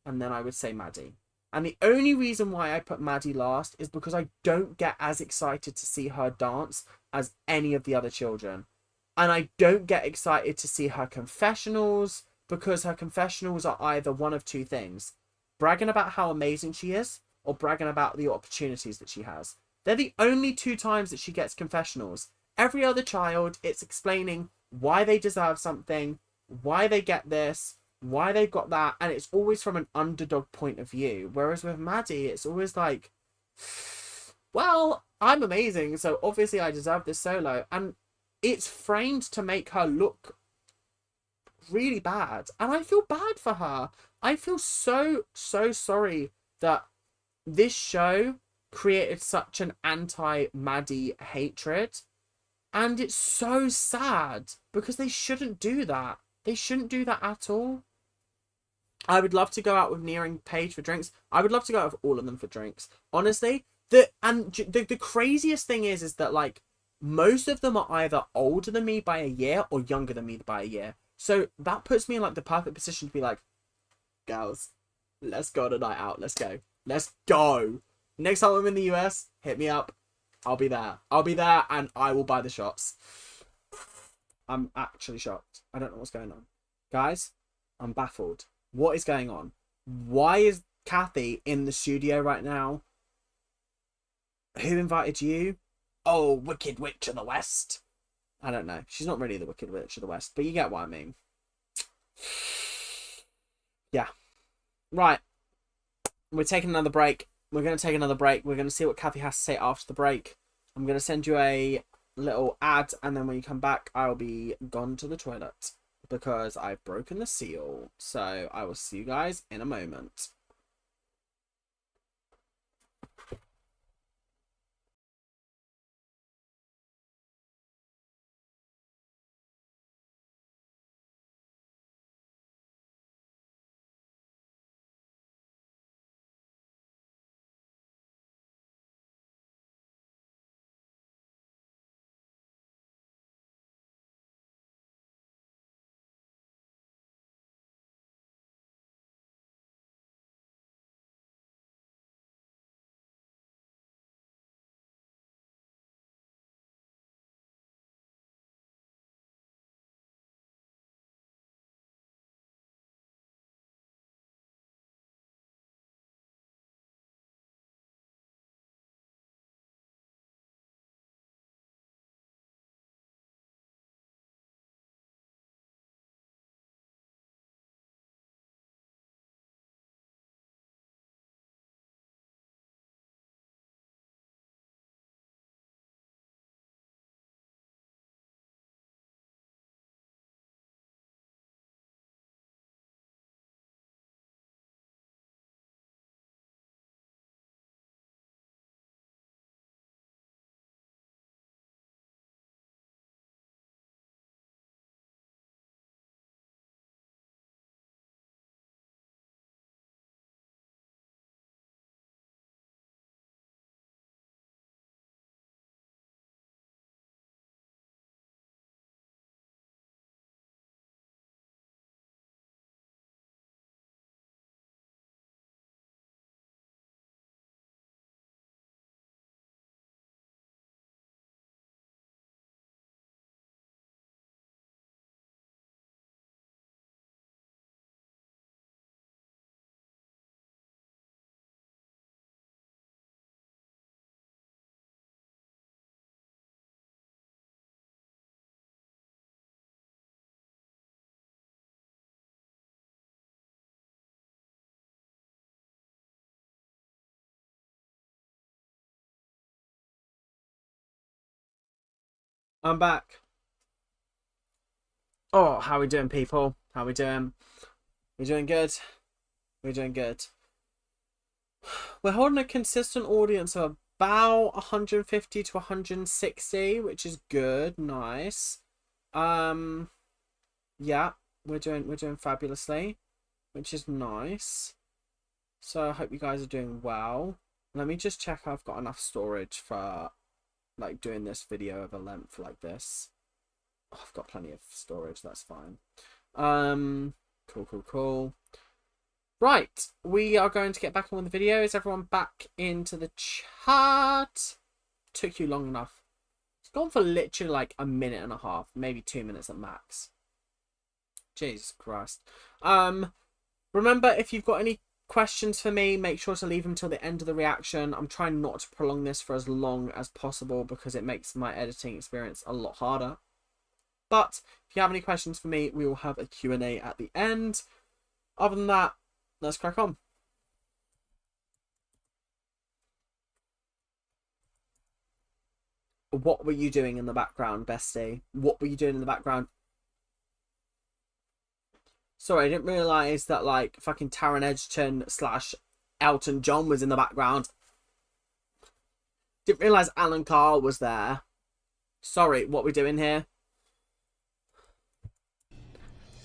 And then I would say Maddie. And the only reason why I put Maddie last is because I don't get as excited to see her dance as any of the other children. And I don't get excited to see her confessionals because her confessionals are either one of two things. Bragging about how amazing she is or bragging about the opportunities that she has. They're the only two times that she gets confessionals. Every other child, it's explaining why they deserve something, why they get this, why they've got that, and it's always from an underdog point of view. Whereas with Maddie, it's always like, well, I'm amazing, so obviously I deserve this solo. And it's framed to make her look really bad. And I feel bad for her. I feel so sorry that this show created such an anti-Maddie hatred. And it's so sad because they shouldn't do that. They shouldn't do that at all. I would love to go out with Nia and Paige for drinks. I would love to go out with all of them for drinks. Honestly, the craziest thing is that, like, most of them are either older than me by a year or younger than me by a year. So that puts me in, like, the perfect position to be like, girls, Let's go on a night out. Let's go. Let's go. Next time I'm in the US, hit me up. I'll be there. I'll be there and I will buy the shots. I'm actually shocked. I don't know what's going on. Guys, I'm baffled. What is going on? Why is Kathy in the studio right now? Who invited you? Oh, Wicked Witch of the West. I don't know. She's not really the Wicked Witch of the West, but you get what I mean. Yeah. Right. We're taking another break. We're going to take another break. We're going to see what Kathy has to say after the break. I'm going to send you a little ad, and then when you come back, I'll be gone to the toilet because I've broken the seal. So I will see you guys in a moment. I'm back. Oh, how we doing, people? How we doing? We doing good? We're doing good. We're holding a consistent audience of about 150 to 160, which is good. Nice. Yeah, we're doing fabulously, which is nice. So I hope you guys are doing well. Let me just check I've got enough storage for like doing this video of a length like this. Oh, I've got plenty of storage, that's fine. Cool. Right, we are going to get back on with the video. Is everyone back into the chat? Took you long enough. It's gone for literally like a minute and a half, maybe 2 minutes at max. Jesus Christ. Remember, if you've got any questions for me, make sure to leave them till the end of the reaction. I'm trying not to prolong this for as long as possible because it makes my editing experience a lot harder. But if you have any questions for me, we will have a Q&A at the end. Other than that, let's crack on. What were you doing in the background, bestie? What were you doing in the background? Sorry, I didn't realise that, like, fucking Taron Egerton / Elton John was in the background. Didn't realise Alan Carr was there. Sorry, what we're doing here?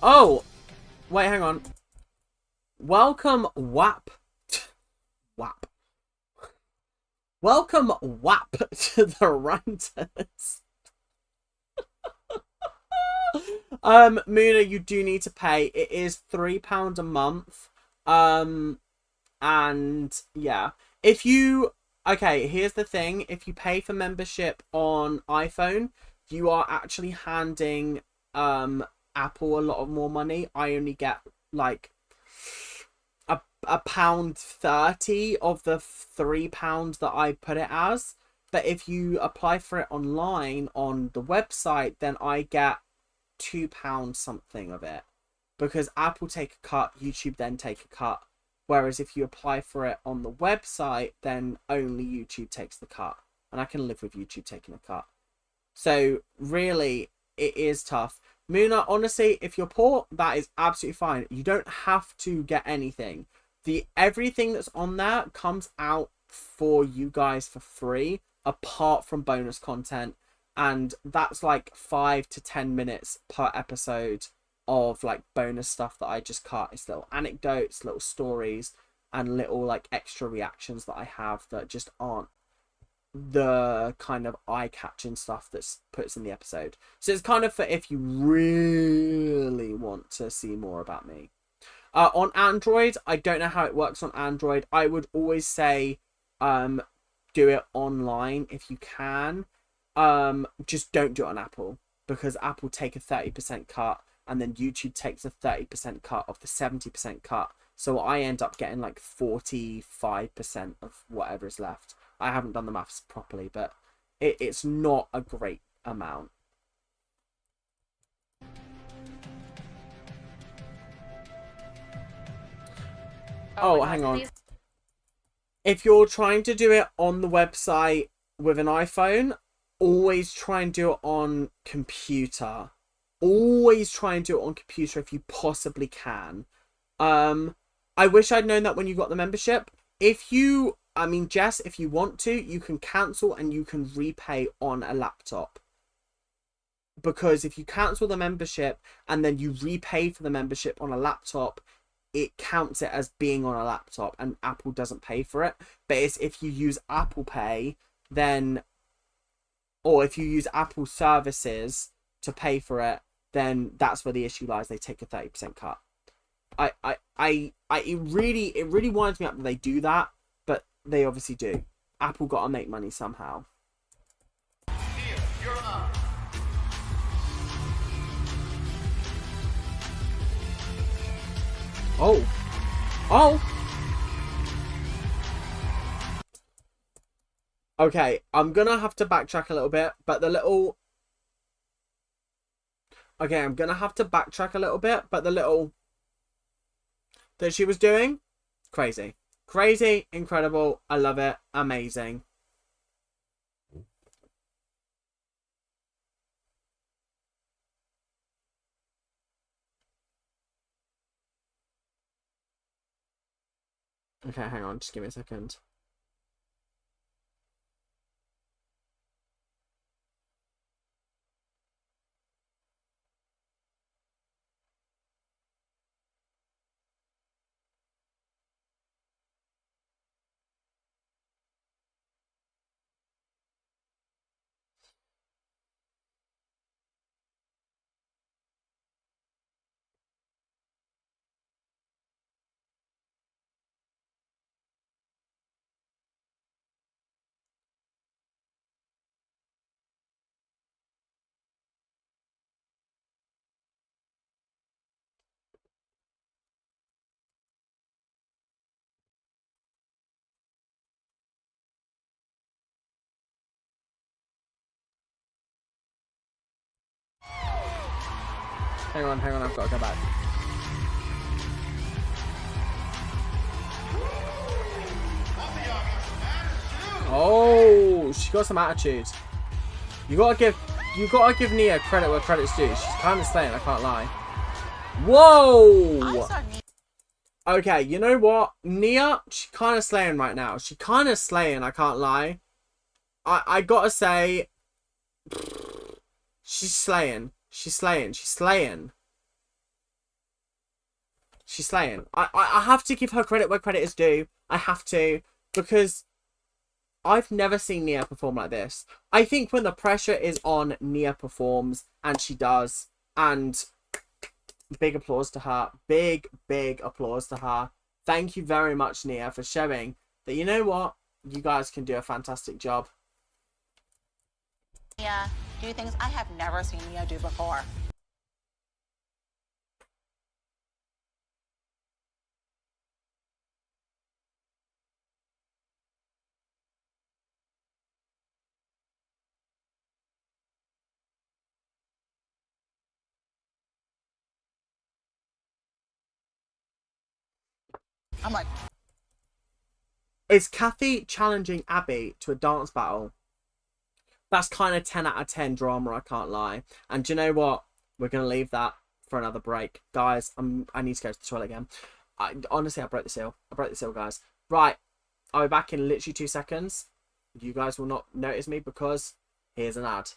Oh! Wait, hang on. Welcome, WAP. WAP. Welcome, WAP, to the Ranters. Muna, you do need to pay. It is £3 a month. And yeah, if you, okay, here's the thing. If you pay for membership on iPhone, you are actually handing Apple a lot of more money. I only get like a £1.30 of the £3 that I put it as. But if you apply for it online on the website, then I get £2 something of it, because Apple take a cut, YouTube then take a cut. Whereas if you apply for it on the website, then only YouTube takes the cut, and I can live with YouTube taking a cut. So really, it is tough. Muna, honestly, if you're poor, that is absolutely fine. You don't have to get anything. Everything that's on there comes out for you guys for free, apart from bonus content, and that's like 5 to 10 minutes per episode of like bonus stuff that I just cut. It's little anecdotes, little stories, and little like extra reactions that I have that just aren't the kind of eye-catching stuff that's puts in the episode. So it's kind of for if you really want to see more about me. On Android, I don't know how it works on Android. I would always say do it online if you can. Just don't do it on Apple, because Apple take a 30% cut, and then YouTube takes a 30% cut of the 70% cut. So I end up getting like 45% of whatever is left. I haven't done the maths properly, but it's not a great amount. Oh, hang on. If you're trying to do it on the website with an iPhone, always try and do it on computer. Always try and do it on computer if you possibly can. I wish I'd known that when you got the membership. Jess, if you want to, you can cancel and you can repay on a laptop. Because if you cancel the membership and then you repay for the membership on a laptop, it counts it as being on a laptop, and Apple doesn't pay for it. But it's if you use Apple Pay, then, or if you use Apple services to pay for it, then that's where the issue lies. They take a 30% cut. It really winds me up that they do that, but they obviously do. Apple got to make money somehow. Here, you're up. Oh. Okay, I'm gonna have to backtrack a little bit, but the little that she was doing, crazy. Crazy, incredible, I love it, amazing. Okay, hang on, just give me a second. Hang on, I've got to go back. Oh, she got some attitude. You gotta give Nia credit where credit's due. She's kind of slaying, I can't lie. Whoa! Okay, you know what? Nia, she's kind of slaying right now. She's kind of slaying, I can't lie. I gotta say, she's slaying. She's slaying. She's slaying. She's slaying. I have to give her credit where credit is due. I have to. Because I've never seen Nia perform like this. I think when the pressure is on, Nia performs. And she does. And big applause to her. Big applause to her thank you very much, Nia, for showing that, you know what, you guys can do a fantastic job. Mia do things I have never seen Mia do before. I'm like, Is Kathy challenging Abby to a dance battle? That's kind of 10 out of 10 drama, I can't lie. And do you know what? We're going to leave that for another break. Guys, I need to go to the toilet again. Honestly, I broke the seal. I broke the seal, guys. Right. I'll be back in literally 2 seconds. You guys will not notice me because here's an ad.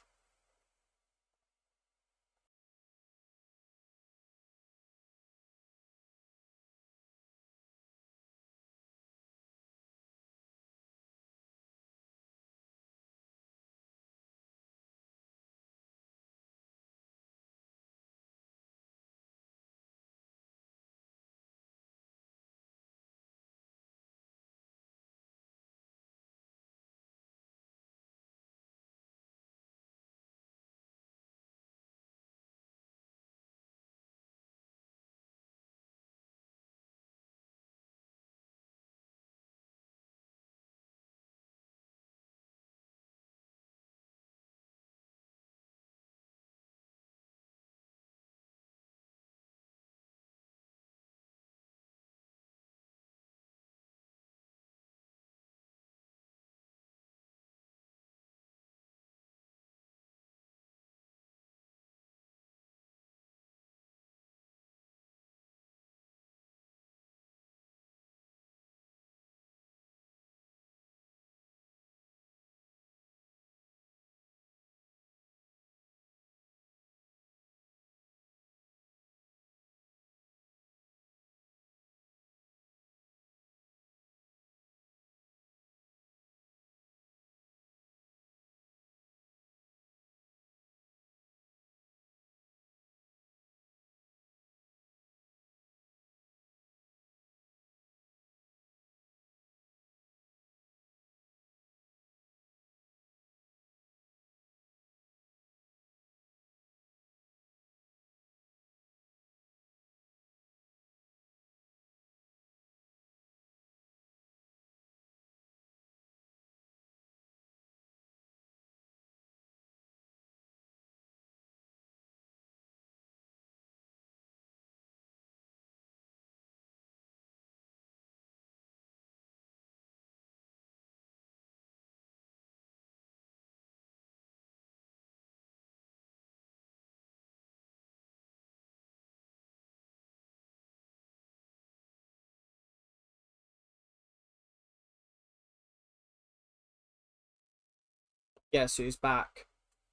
Guess who's back?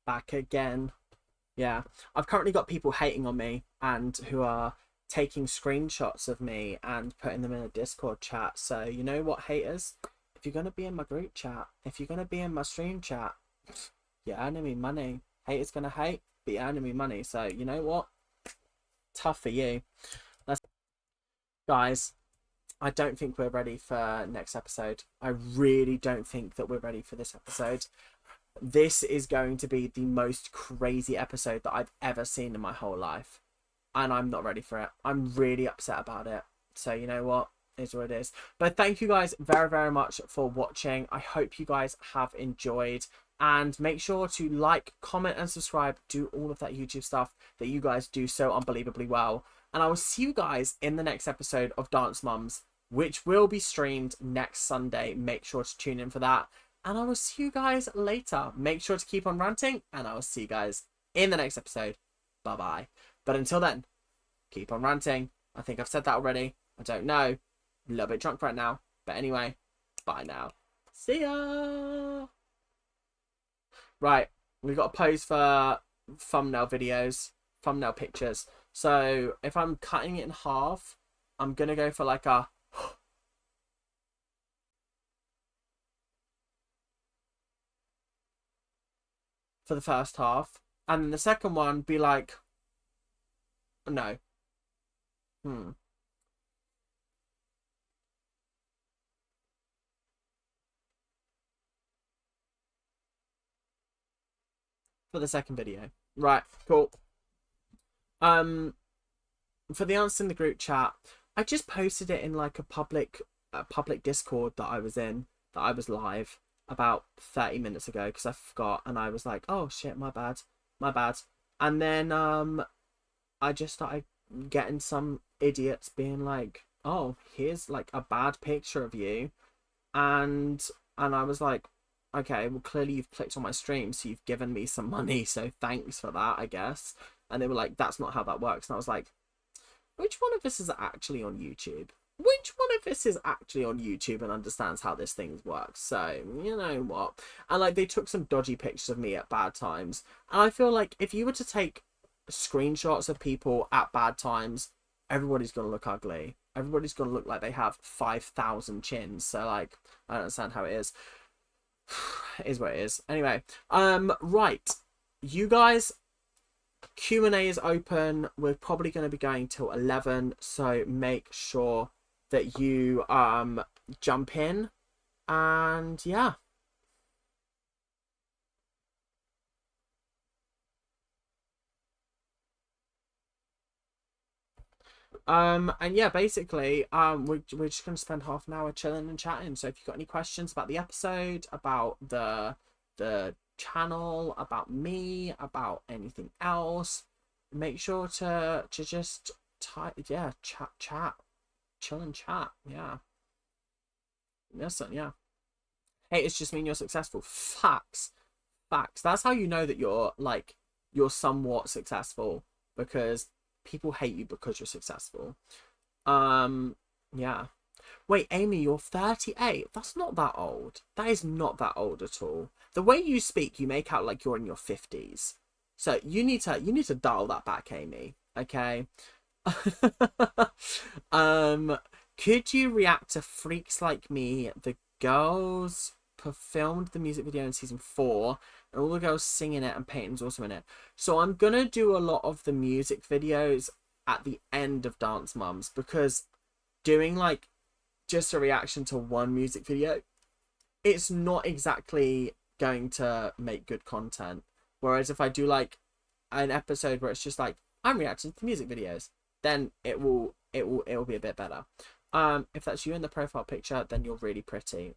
Back again. Yeah, I've currently got people hating on me and who are taking screenshots of me and putting them in a Discord chat. So you know what, haters? If you're gonna be in my group chat, if you're gonna be in my stream chat, you're earning me money. Haters gonna hate, but you're earning me money. So you know what? Tough for you. Guys, I don't think we're ready for next episode. I really don't think that we're ready for this episode. This is going to be the most crazy episode that I've ever seen in my whole life. And I'm not ready for it. I'm really upset about it. So you know what? It's what it is. But thank you guys very, very much for watching. I hope you guys have enjoyed. And make sure to like, comment and subscribe. Do all of that YouTube stuff that you guys do so unbelievably well. And I will see you guys in the next episode of Dance Mums, which will be streamed next Sunday. Make sure to tune in for that. And I will see you guys later. Make sure to keep on ranting. And I will see you guys in the next episode. Bye-bye. But until then, keep on ranting. I think I've said that already. I don't know. A little bit drunk right now. But anyway, bye now. See ya. Right. We've got to pose for thumbnail videos. Thumbnail pictures. So if I'm cutting it in half, I'm going to go for like a... for the first half, and then the second one be like, no, for the second video. Right, cool. For the answer in the group chat, I just posted it in like a public Discord that I was in, that I was live about 30 minutes ago because I forgot, and I was like, oh shit, my bad. And then I just started getting some idiots being like, oh, here's like a bad picture of you, and I was like, okay, well clearly you've clicked on my stream, so you've given me some money, so thanks for that, I guess. And they were like, that's not how that works. And I was like, which one of us is actually on YouTube? Which one of us is actually on YouTube and understands how this thing works? So, you know what? And like, they took some dodgy pictures of me at bad times. And I feel like if you were to take screenshots of people at bad times, everybody's going to look ugly. Everybody's going to look like they have 5,000 chins. So like, I don't understand how it is. It is what it is. Anyway, right. You guys, Q&A is open. We're probably going to be going till 11, so make sure that you jump in, and yeah. And yeah, basically, we're just gonna spend half an hour chilling and chatting. So if you've got any questions about the episode, about the channel, about me, about anything else, make sure to just type, yeah, chat, chill and chat. Yeah, listen, yeah. Hey, it's just mean you're successful. Facts. That's how you know that you're somewhat successful, because people hate you because you're successful. Yeah. Wait, Amy, you're 38. That's not that old. That is not that old at all. The way you speak, you make out like you're in your 50s. So you need to dial that back, Amy. Okay. Could you react to Freaks Like Me? The girls filmed the music video in season 4, and all the girls singing it, and Peyton's also in it. So I'm gonna do a lot of the music videos at the end of Dance Mums, because doing like just a reaction to one music video, it's not exactly going to make good content. Whereas if I do like an episode where it's just like, I'm reacting to music videos, then it will be a bit better. If that's you in the profile picture, then you're really pretty.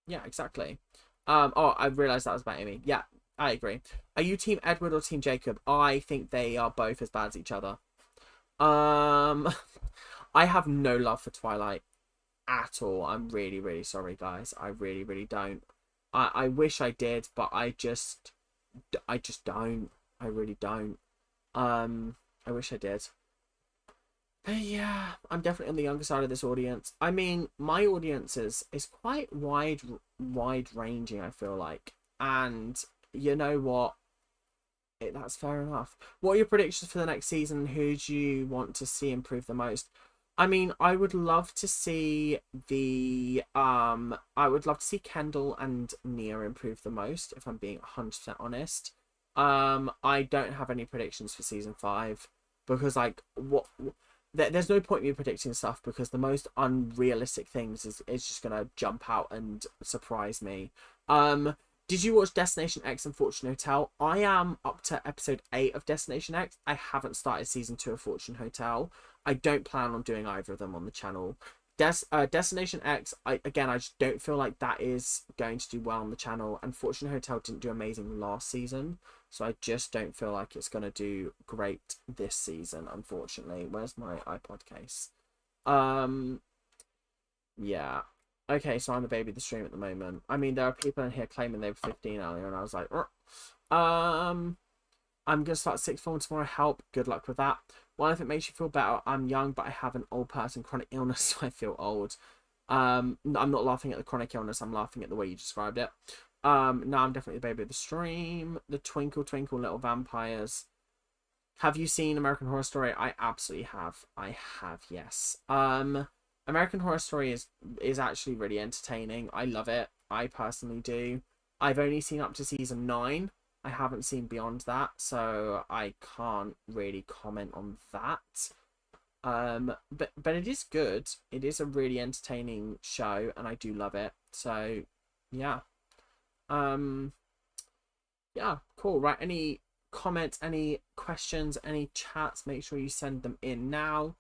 Yeah, exactly. Oh, I realized that was about Amy. Yeah, I agree. Are you Team Edward or Team Jacob? I think they are both as bad as each other. I have no love for Twilight at all. I'm really, really sorry, guys. I really, really don't. I wish I did, but I just don't. I really don't. I wish I did. But yeah, I'm definitely on the younger side of this audience. I mean, my audience is quite wide ranging, I feel like. And you know what? That's fair enough. What are your predictions for the next season? Who do you want to see improve the most? I mean, I would love to see Kendall and Nia improve the most, if I'm being 100% honest. I don't have any predictions for season 5, because like there's no point in me predicting stuff, because the most unrealistic things is just gonna jump out and surprise me. Did you watch Destination X and Fortune Hotel? I am up to episode 8 of Destination X. I haven't started season 2 of Fortune Hotel. I don't plan on doing either of them on the channel. Destination X, I just don't feel like that is going to do well on the channel, and Fortune Hotel didn't do amazing last season, so I just don't feel like it's going to do great this season, unfortunately. Where's my iPod case? Yeah. Okay, so I'm the baby of the stream at the moment. I mean, there are people in here claiming they were 15 earlier, and I was like, I'm gonna start sixth form tomorrow. Help. Good luck with that. Well, if it makes you feel better, I'm young, but I have an old person chronic illness, so I feel old. I'm not laughing at the chronic illness. I'm laughing at the way you described it. No, I'm definitely the baby of the stream. The Twinkle Twinkle Little Vampires. Have you seen American Horror Story? I absolutely have. I have, yes. American Horror Story is actually really entertaining. I love it. I personally do. I've only seen up to season 9. I haven't seen beyond that, so I can't really comment on that. But it is good. It is a really entertaining show, and I do love it. So yeah. yeah, cool. Right, any comments, any questions, any chats, make sure you send them in now,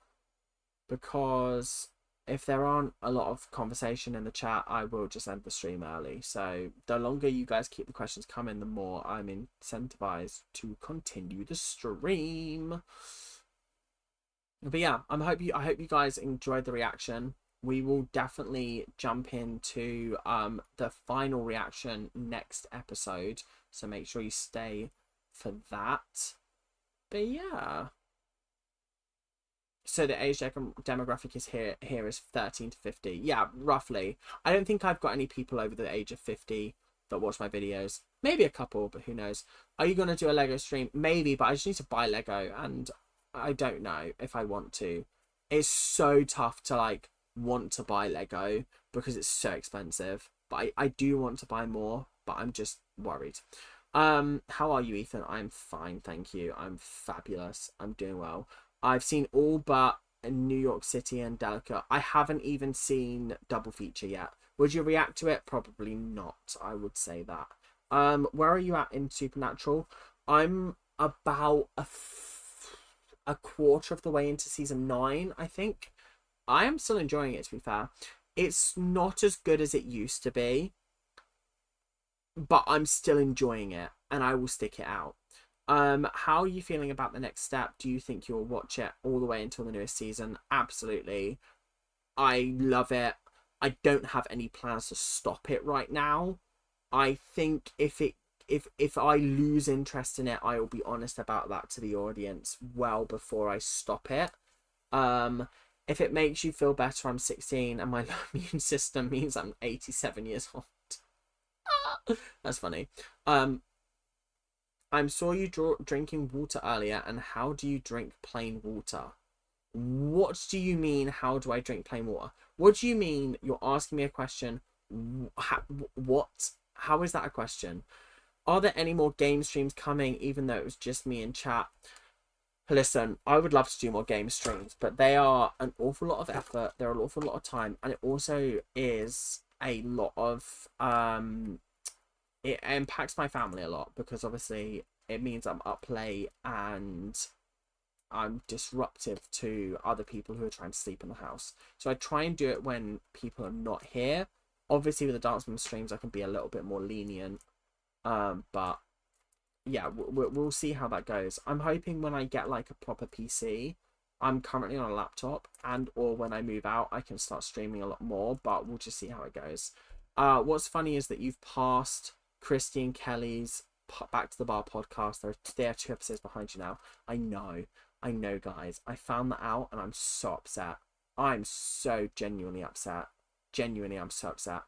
because if there aren't a lot of conversation in the chat, I will just end the stream early. So the longer you guys keep the questions coming, the more I'm incentivized to continue the stream. But yeah, I hope you guys enjoyed the reaction. We will definitely jump into the final reaction next episode, so make sure you stay for that. But yeah, so the age demographic is here is 13 to 50. Yeah, roughly. I don't think I've got any people over the age of 50 that watch my videos. Maybe a couple, but who knows. Are you going to do a Lego stream? Maybe, but I just need to buy Lego, and I don't know if I want to. It's so tough to like want to buy Lego because it's so expensive. But I do want to buy more, but I'm just worried. How are you, Ethan? I'm fine, thank you. I'm fabulous. I'm doing well. I've seen all but New York City and Delicate. I haven't even seen Double Feature yet. Would you react to it? Probably not. I would say that. Where are you at in Supernatural? I'm about a quarter of the way into season 9, I think. I am still enjoying it, to be fair. It's not as good as it used to be, but I'm still enjoying it, and I will stick it out. How are you feeling about the next step? Do you think you'll watch it all the way until the newest season? Absolutely. I love it. I don't have any plans to stop it right now. I think if I lose interest in it, I will be honest about that to the audience well before I stop it. If it makes you feel better, I'm 16 and my low immune system means I'm 87 years old. That's funny. I saw you drinking water earlier, and how do you drink plain water? What do you mean, how do I drink plain water? What do you mean you're asking me a question? What? How is that a question? Are there any more game streams coming, even though it was just me in chat? Listen, I would love to do more game streams, but they are an awful lot of effort. They're an awful lot of time, and it also is a lot of it impacts my family a lot, because obviously it means I'm up late and I'm disruptive to other people who are trying to sleep in the house. So I try and do it when people are not here. Obviously with the Dance Mom streams I can be a little bit more lenient, but yeah, we'll see how that goes. I'm hoping when I get like a proper PC, I'm currently on a laptop, and or when I move out I can start streaming a lot more, but we'll just see how it goes. What's funny is that you've passed Christy and Kelly's Back to the Bar podcast. They are 2 episodes behind you now. I know, guys. I found that out, and I'm so upset. I'm so genuinely upset. Genuinely, I'm so upset.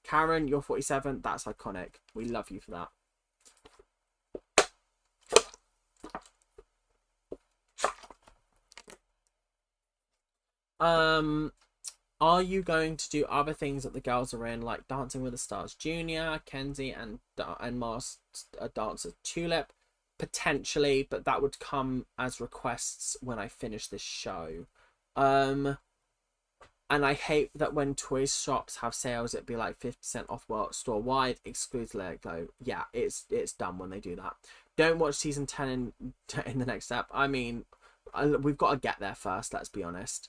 Karen, you're 47. That's iconic. We love you for that. Are you going to do other things that the girls are in, like Dancing with the Stars Junior, Kenzie, and Masked Dancer Tulip? Potentially, but that would come as requests when I finish this show. And I hate that when toy shops have sales, it'd be like 50% off store wide, excludes Lego. Yeah, it's dumb when they do that. Don't watch season 10 in the next step. I mean, we've got to get there first, let's be honest.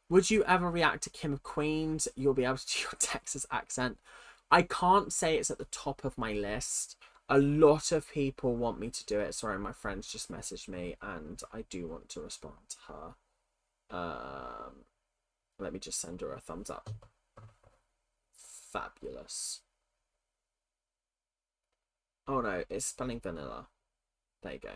Would you ever react to Kim of Queens? You'll be able to do your Texas accent. I can't say it's at the top of my list. A lot of people want me to do it. Sorry, my friends just messaged me, and I do want to respond to her. Let me just send her a thumbs up. Fabulous. Oh no, it's spelling vanilla. There you go.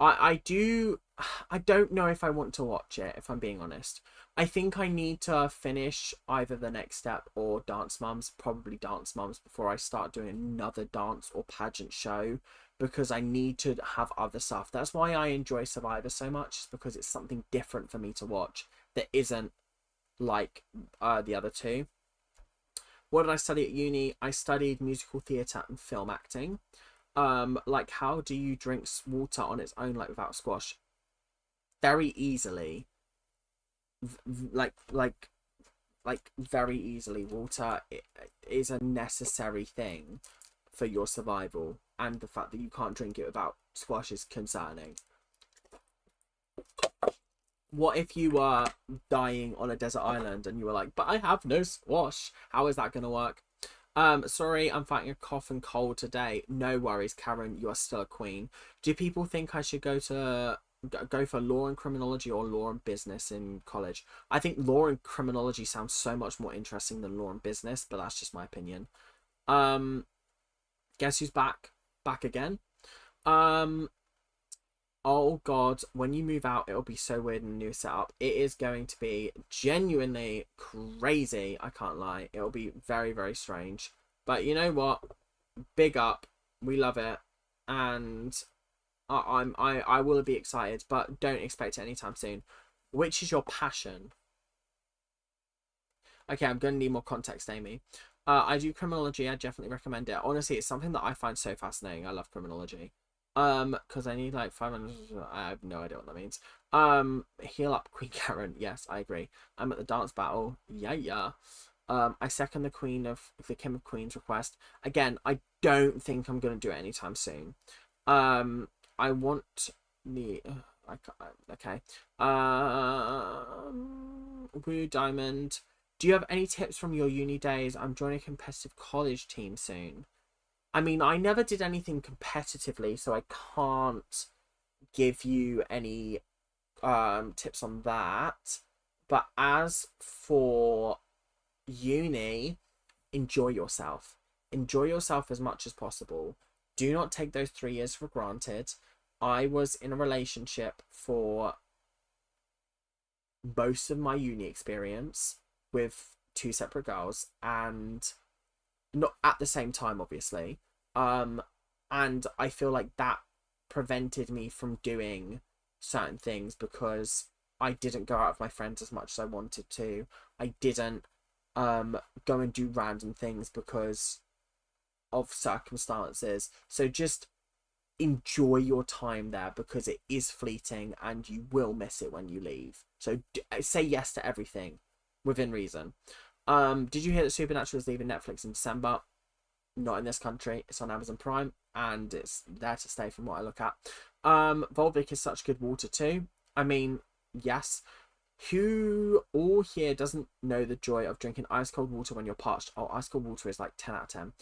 I don't know if I want to watch it, if I'm being honest. I think I need to finish either the next step or Dance Mums, probably Dance Mums, before I start doing another dance or pageant show, because I need to have other stuff. That's why I enjoy Survivor so much, because it's something different for me to watch that isn't like the other two. What did I study at uni? I studied musical theatre and film acting. Like, how do you drink water on its own, like without squash? Very easily. Like very easily. Water is a necessary thing. for your survival, and the fact that you can't drink it without squash is concerning. What if you were dying on a desert island and you were like, but I have no squash? How is that going to work? Sorry, I'm fighting a cough and cold today. No worries, Karen, you are still a queen. Do people think I should go for law and criminology or law and business in college? I think law and criminology sounds so much more interesting than law and business, but that's just my opinion. Guess who's back? Back again. Oh god, when you move out, it'll be so weird in a new setup. It is going to be genuinely crazy, I can't lie. It'll be very, very strange. But you know what? Big up. We love it. And I will be excited, but don't expect it anytime soon. Which is your passion? Okay, I'm going to need more context, Amy. I do criminology. I definitely recommend it. Honestly, it's something that I find so fascinating. I love criminology. Because I need like 500. I have no idea what that means. Heal up, Queen Karen. Yes, I agree. I'm at the dance battle. Yeah. I second the King of Queens request. Again, I don't think I'm gonna do it anytime soon. I want the. Okay. Woo Diamond. Do you have any tips from your uni days? I'm joining a competitive college team soon. I mean, I never did anything competitively, so I can't give you any tips on that. But as for uni, enjoy yourself. Enjoy yourself as much as possible. Do not take those 3 years for granted. I was in a relationship for most of my uni experience with 2 separate girls, and not at the same time, obviously. And I feel like that prevented me from doing certain things because I didn't go out with my friends as much as I wanted to. I didn't go and do random things because of circumstances. So just enjoy your time there, because it is fleeting and you will miss it when you leave. So say yes to everything within reason. Did you hear that Supernatural is leaving Netflix in December? Not in this country. It's on Amazon Prime and it's there to stay from what I look at. Volvic is such good water too. I mean, yes. Who all here doesn't know the joy of drinking ice cold water when you're parched? Oh, ice cold water is like 10 out of 10.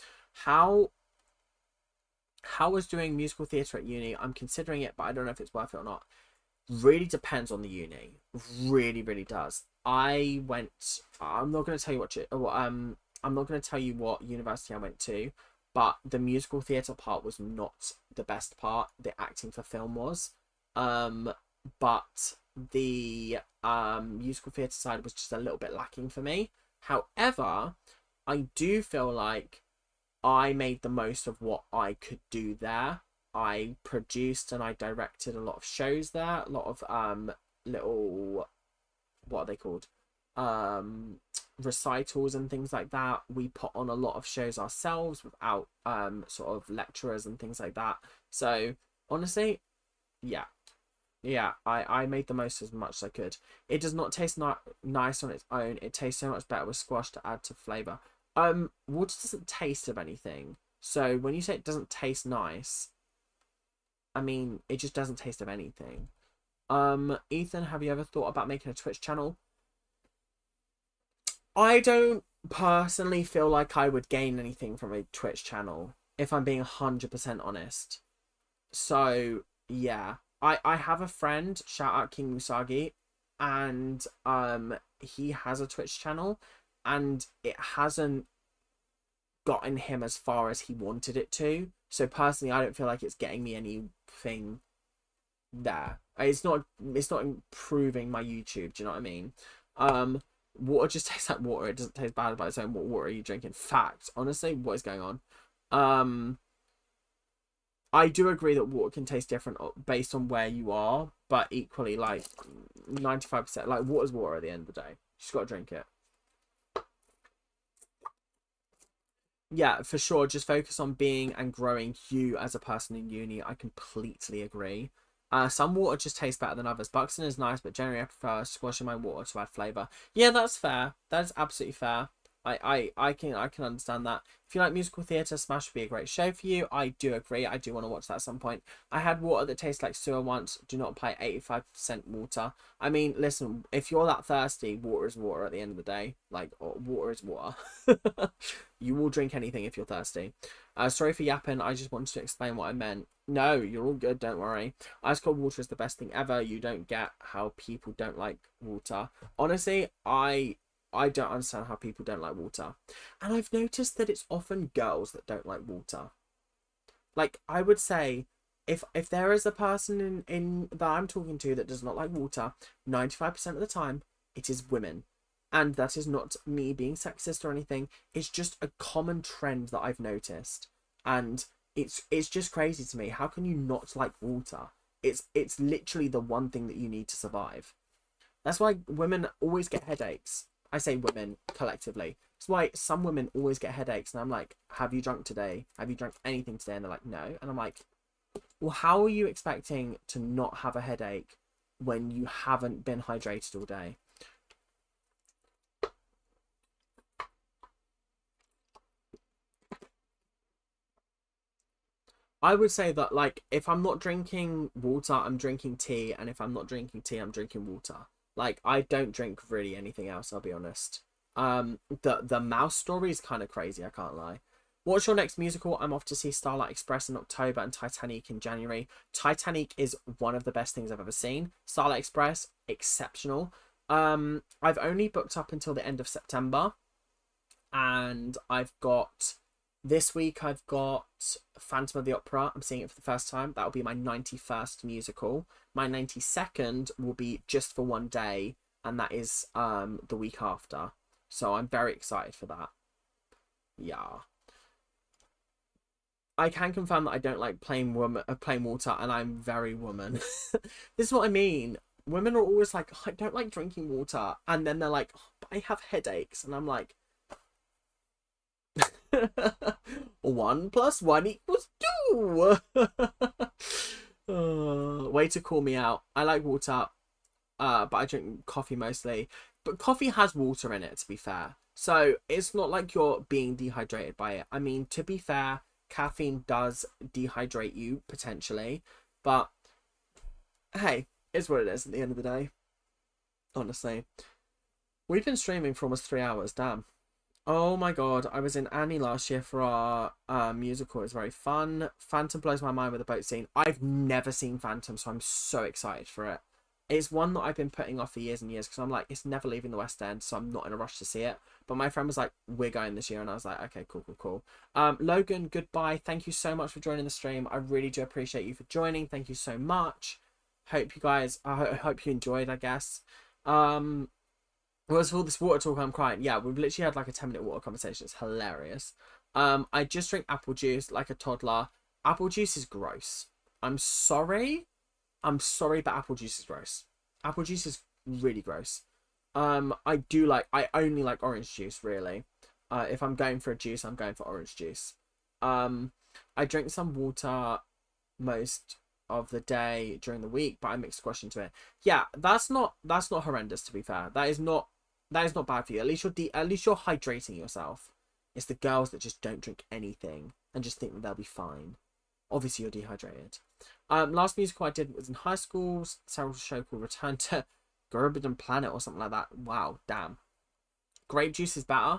How was doing musical theatre at uni? I'm considering it, but I don't know if it's worth it or not. Really depends on the uni. Really, really does. I'm not going to tell you I'm not going to tell you what university I went to, but the musical theatre part was not the best part. The acting for film was. But the musical theatre side was just a little bit lacking for me. However, I do feel like I made the most of what I could do there. I produced and I directed a lot of shows there, a lot of little, what are they called, recitals and things like that. We put on a lot of shows ourselves without sort of lecturers and things like that. So honestly, yeah, I made the most as much as I could. It does not taste nice on its own. It tastes so much better with squash to add to flavor. Water doesn't taste of anything, so when you say it doesn't taste nice, I mean, it just doesn't taste of anything. Ethan, have you ever thought about making a Twitch channel? I don't personally feel like I would gain anything from a Twitch channel, if I'm being 100% honest. So, yeah. I have a friend, shout out King Musagi, and he has a Twitch channel, and it hasn't gotten him as far as he wanted it to. So personally, I don't feel like it's getting me anything there. It's not improving my YouTube. Do you know what I mean? Water just tastes like water. It doesn't taste bad by its own. What water are you drinking? Fact. Honestly, what is going on? I do agree that water can taste different based on where you are, but equally, like 95%, like water's water at the end of the day. You just gotta drink it. Yeah, for sure. Just focus on being and growing you as a person in uni. I completely agree. Some water just tastes better than others. Buxton is nice, but generally I prefer squashing my water to add flavour. Yeah, that's fair. That is absolutely fair. I can understand that. If you like musical theatre, Smash would be a great show for you. I do agree. I do want to watch that at some point. I had water that tastes like sewer once. Do not apply 85% water. I mean, listen, if you're that thirsty, water is water at the end of the day. Like, water is water. You will drink anything if you're thirsty. Sorry for yapping. I just wanted to explain what I meant. No, you're all good. Don't worry. Ice cold water is the best thing ever. You don't get how people don't like water. Honestly, I don't understand how people don't like water. And I've noticed that it's often girls that don't like water. Like, I would say, if there is a person in that I'm talking to that does not like water, 95% of the time, it is women. And that is not me being sexist or anything. It's just a common trend that I've noticed. And it's just crazy to me. How can you not like water? It's literally the one thing that you need to survive. That's why women always get headaches. I say women collectively. That's why some women always get headaches. And I'm like, have you drunk today? Have you drunk anything today? And they're like, no. And I'm like, well, how are you expecting to not have a headache when you haven't been hydrated all day? I would say that, like, if I'm not drinking water, I'm drinking tea. And if I'm not drinking tea, I'm drinking water. Like, I don't drink really anything else, I'll be honest. The mouse story is kind of crazy, I can't lie. What's your next musical? I'm off to see Starlight Express in October and Titanic in January. Titanic is one of the best things I've ever seen. Starlight Express, exceptional. I've only booked up until the end of September. And this week I've got Phantom of the Opera. I'm seeing it for the first time. That'll be my 91st musical. My 92nd will be just for one day, and that is the week after. So I'm very excited for that. Yeah. I can confirm that I don't like plain water, and I'm very woman. This is what I mean. Women are always like, oh, I don't like drinking water, and then they're like, oh, but I have headaches, and I'm like, 1 + 1 = 2. Way to call me out. I like water, but I drink coffee mostly. But coffee has water in it, to be fair. So it's not like you're being dehydrated by it. I mean, to be fair, caffeine does dehydrate you, potentially. But, hey, it's what it is at the end of the day. Honestly. We've been streaming for almost 3 hours, damn. Oh my god, I was in Annie last year for our musical. It was very fun. Phantom blows my mind with the boat scene. I've never seen Phantom, so I'm so excited for it. It's one that I've been putting off for years and years because I'm like, it's never leaving the West End, so I'm not in a rush to see it. But my friend was like, we're going this year, and I was like, okay, cool. Logan, goodbye. Thank you so much for joining the stream. I really do appreciate you for joining. Thank you so much. Hope you guys, I hope you enjoyed, I guess. What's all this water talk? I'm crying. Yeah, we've literally had like a 10-minute water conversation. It's hilarious. I just drink apple juice like a toddler. Apple juice is gross. I'm sorry, but apple juice is gross. Apple juice is really gross. I only like orange juice, really. If I'm going for a juice, I'm going for orange juice. I drink some water most of the day during the week, but I mix squash into it. Yeah, that's not horrendous, to be fair. That is not bad for you. At least you're hydrating yourself. It's the girls that just don't drink anything and just think that they'll be fine. Obviously, you're dehydrated. Last musical I did was in high school. Several show called Return to Forbidden Planet or something like that. Wow, damn. Grape juice is better.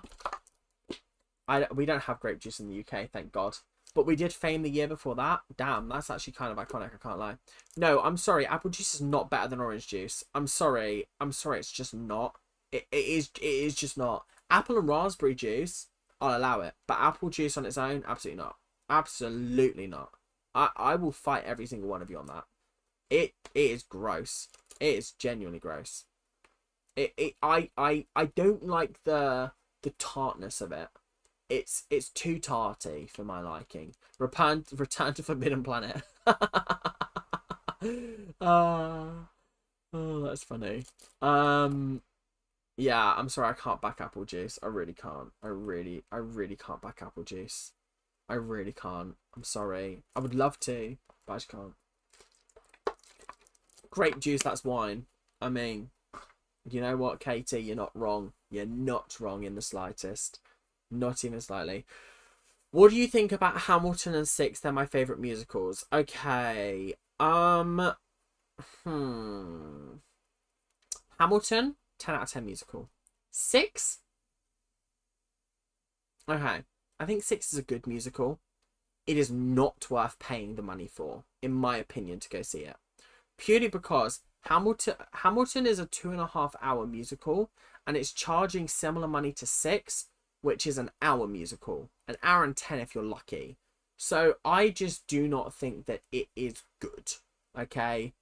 We don't have grape juice in the UK, thank God. But we did Fame the year before that. Damn, that's actually kind of iconic, I can't lie. No, I'm sorry, apple juice is not better than orange juice. I'm sorry, it's just not. It is just not. Apple and raspberry juice, I'll allow it. But apple juice on its own, absolutely not. Absolutely not. I will fight every single one of you on that. It is gross. It is genuinely gross. I don't like the tartness of it. It's too tarty for my liking. Return to Forbidden Planet. Oh, that's funny. Yeah, I'm sorry, I can't back apple juice. I really can't. I really can't back apple juice. I really can't. I'm sorry. I would love to, but I just can't. Grape juice, that's wine. I mean, you know what, Katie? You're not wrong. You're not wrong in the slightest. Not even slightly. What do you think about Hamilton and Six? They're my favourite musicals. Okay. Hamilton, 10 out of 10 musical. Six? Okay. I think Six is a good musical. It is not worth paying the money for, in my opinion, to go see it. Purely because Hamilton is a 2.5 hour musical, and it's charging similar money to Six, which is an hour musical. An hour and 10 if you're lucky. So I just do not think that it is good. Okay?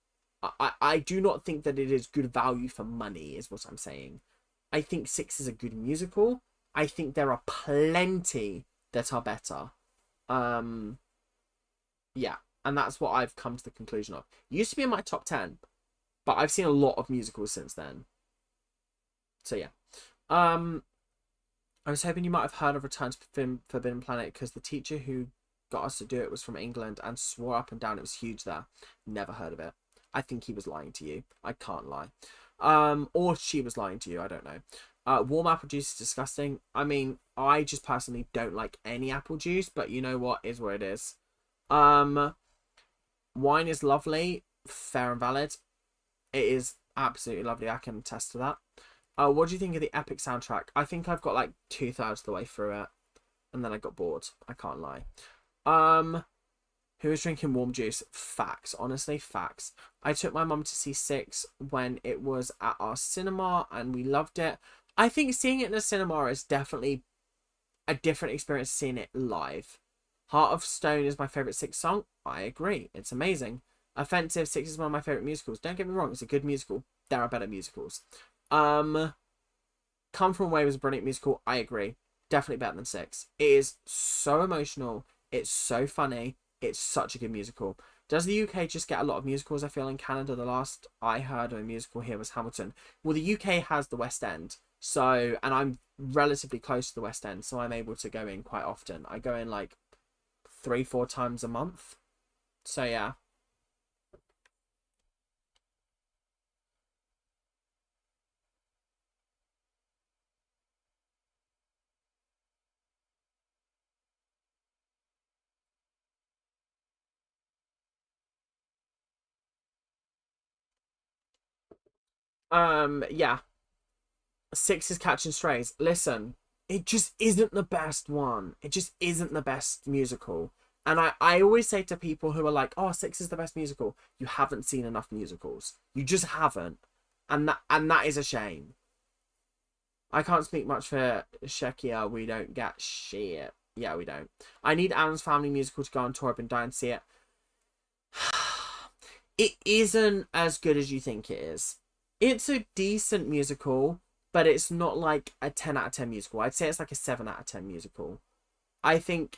I do not think that it is good value for money, is what I'm saying. I think Six is a good musical. I think there are plenty that are better. Yeah, and that's what I've come to the conclusion of. It used to be in my top 10, but I've seen a lot of musicals since then. So yeah. I was hoping you might have heard of Return to Forbidden Planet, because the teacher who got us to do it was from England and swore up and down it was huge there. Never heard of it. I think he was lying to you. I can't lie. Or she was lying to you. I don't know. Warm apple juice is disgusting. I mean, I just personally don't like any apple juice, but you know what? Is what it is. Wine is lovely. Fair and valid. It is absolutely lovely. I can attest to that. What do you think of the epic soundtrack? I think I've got like 2/3 of the way through it, and then I got bored. I can't lie. Who is drinking warm juice? Facts. Honestly, facts. I took my mum to see Six when it was at our cinema, and we loved it. I think seeing it in a cinema is definitely a different experience to seeing it live. Heart of Stone is my favourite Six song. I agree. It's amazing. Offensive, Six is one of my favourite musicals. Don't get me wrong, it's a good musical. There are better musicals. Come From Away was a brilliant musical. I agree. Definitely better than Six. It is so emotional. It's so funny. It's such a good musical. Does the UK just get a lot of musicals? I feel in Canada, the last I heard of a musical here was Hamilton. Well, the UK has the West End. So, and I'm relatively close to the West End, so I'm able to go in quite often. I go in like 3-4 times a month. So, yeah. Yeah. Six is Catching Strays. Listen, it just isn't the best one. It just isn't the best musical. And I always say to people who are like, oh, Six is the best musical, you haven't seen enough musicals. You just haven't. And that is a shame. I can't speak much for Shekia. We don't get shit. Yeah, we don't. I need Alan's Family musical to go on tour. I've been dying to see it. It isn't as good as you think it is. It's a decent musical, but it's not like a 10 out of 10 musical. I'd say it's like a 7 out of 10 musical. I think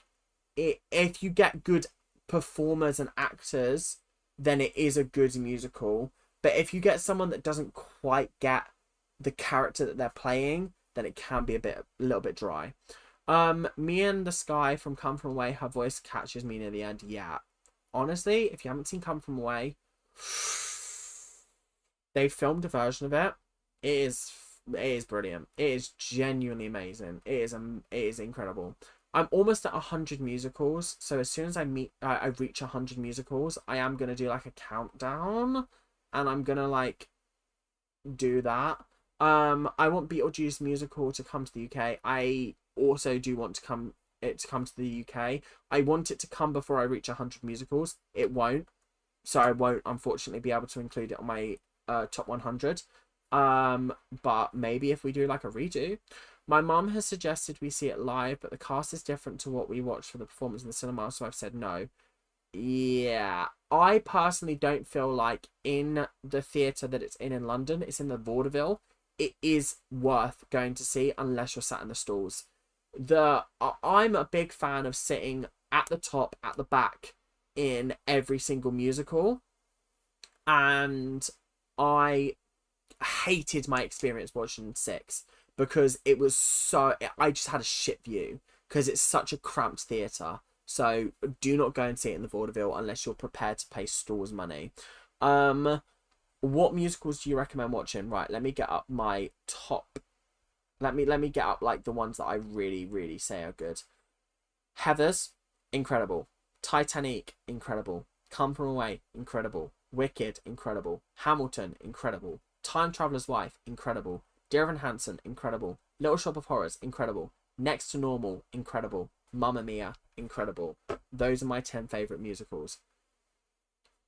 if you get good performers and actors, then it is a good musical. But if you get someone that doesn't quite get the character that they're playing, then it can be a little bit dry. Me and the Sky from Come From Away, her voice catches me near the end. Yeah. Honestly, if you haven't seen Come From Away, they filmed a version of it. It is brilliant. It is genuinely amazing. It is incredible. I'm almost at 100 musicals, so as soon as I reach 100 musicals, I am gonna do like a countdown, and I'm gonna like do that. I want Beetlejuice musical to come to the UK. I also do want to come to the UK. I want it to come before I reach 100 musicals. It won't, so I won't unfortunately be able to include it on my top 100. But maybe if we do like a redo. My mum has suggested we see it live, but the cast is different to what we watched for the performance in the cinema, so I've said no. Yeah, I personally don't feel like in the theatre that it's in London, it's in the vaudeville, it is worth going to see unless you're sat in the stalls. I'm a big fan of sitting at the top, at the back in every single musical, and I hated my experience watching Six because it was I just had a shit view because it's such a cramped theatre. So do not go and see it in the vaudeville unless you're prepared to pay stalls money. What musicals do you recommend watching? Right, let me get up my top Let me get up like the ones that I really, really say are good. Heathers, incredible. Titanic, incredible. Come From Away, incredible. Wicked, incredible. Hamilton, incredible. Time Traveler's Wife, incredible. Dear Evan Hansen, incredible. Little Shop of Horrors, incredible. Next to Normal, incredible. Mamma Mia, incredible. Those are my 10 favourite musicals.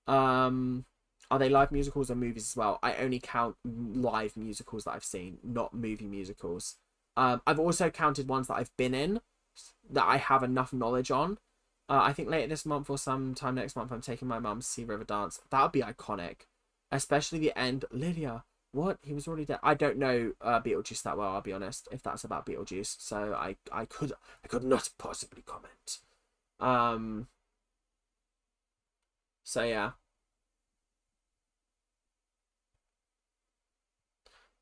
Are they live musicals or movies as well? I only count live musicals that I've seen, not movie musicals. I've also counted ones that I've been in that I have enough knowledge on. I think later this month or sometime next month, I'm taking my mum to see Riverdance. That would be iconic. Especially the end. Lydia, what? He was already dead. I don't know Beetlejuice that well, I'll be honest, if that's about Beetlejuice. So I could not possibly comment. So yeah.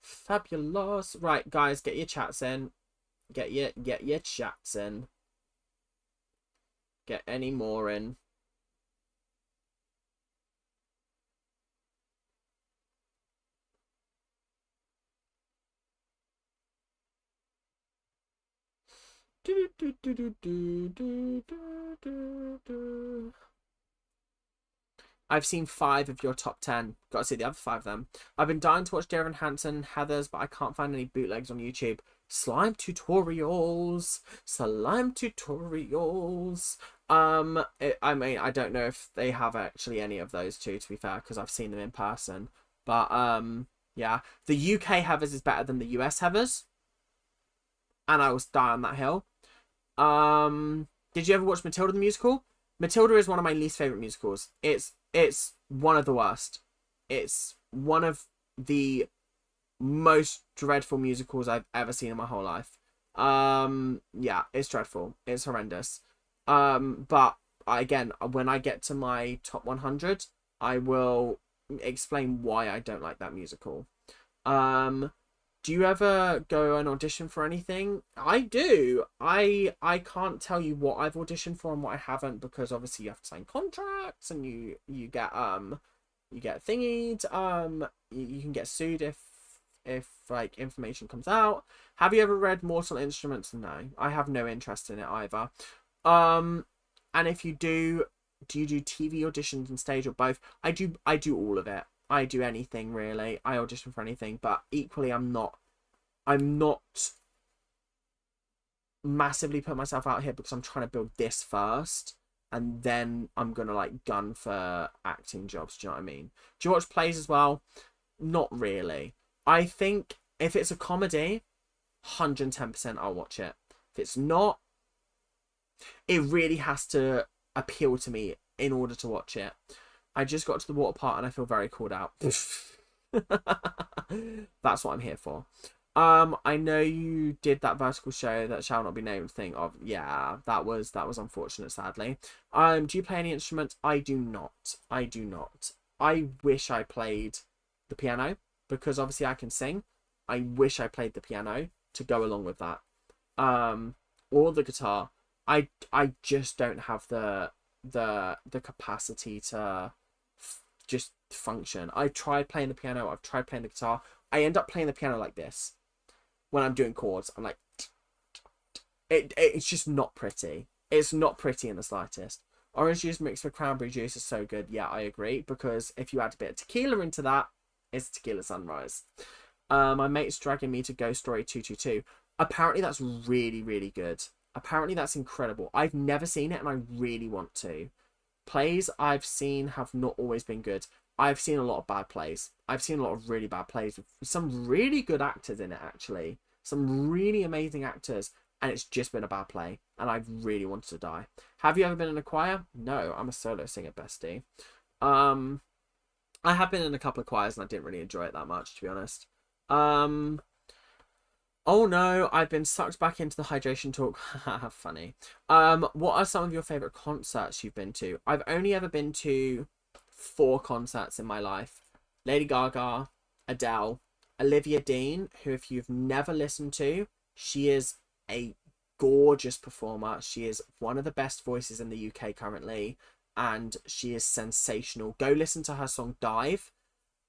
Fabulous. Right, guys, get your chats in. Get your chats in. Get any more in. I've seen 5 of your top 10. Got to see the other 5 of them. I've been dying to watch Dear Evan Hansen, Heathers, but I can't find any bootlegs on YouTube. Slime tutorials. Slime tutorials. I mean, I don't know if they have actually any of those two, to be fair, because I've seen them in person. But yeah, the UK Heathers is better than the US Heathers, and I will die on that hill. Did you ever watch Matilda the musical? Matilda is one of my least favorite musicals. It's one of the worst. It's one of the most dreadful musicals I've ever seen in my whole life. Yeah, it's dreadful. It's horrendous. But again, when I get to my top 100, I will explain why I don't like that musical. Do you ever go and audition for anything? I do. I can't tell you what I've auditioned for and what I haven't, because obviously you have to sign contracts and you get thingied. You can get sued if like information comes out. Have you ever read Mortal Instruments? No, I have no interest in it either. And if you do you do TV auditions and stage or both? I do all of it. I do anything really. I audition for anything, but equally I'm not massively put myself out here because I'm trying to build this first, and then I'm gonna like gun for acting jobs. Do you know what I mean? Do you watch plays as well? Not really. I think if it's a comedy, 110% I'll watch it. If it's not, it really has to appeal to me in order to watch it. I just got to the water part and I feel very called out. That's what I'm here for. I know you did that vertical show that shall not be named thing of. Yeah, that was unfortunate, sadly. Do you play any instruments? I do not. I wish I played the piano, because obviously I can sing. I wish I played the piano to go along with that. Or the guitar. I just don't have the capacity to just function. I tried playing the piano, I've tried playing the guitar. I end up playing the piano like this when I'm doing chords. I'm like, it's just not pretty. It's not pretty in the slightest. Orange juice mixed with cranberry juice is so good. Yeah, I agree, because if you add a bit of tequila into that, it's tequila sunrise. My mate's dragging me to Ghost Story 222. Apparently that's really, really good. Apparently that's incredible. I've never seen it and I really want to. Plays I've seen have not always been good. I've seen a lot of bad plays. I've seen a lot of really bad plays with some really good actors in it, actually. Some really amazing actors, and it's just been a bad play, and I've really wanted to die. Have you ever been in a choir? No, I'm a solo singer, bestie. I have been in a couple of choirs, and I didn't really enjoy it that much, to be honest. Oh no, I've been sucked back into the hydration talk. Funny. What are some of your favourite concerts you've been to? I've only ever been to 4 concerts in my life. Lady Gaga, Adele, Olivia Dean, who if you've never listened to, she is a gorgeous performer. She is one of the best voices in the UK currently, and she is sensational. Go listen to her song Dive.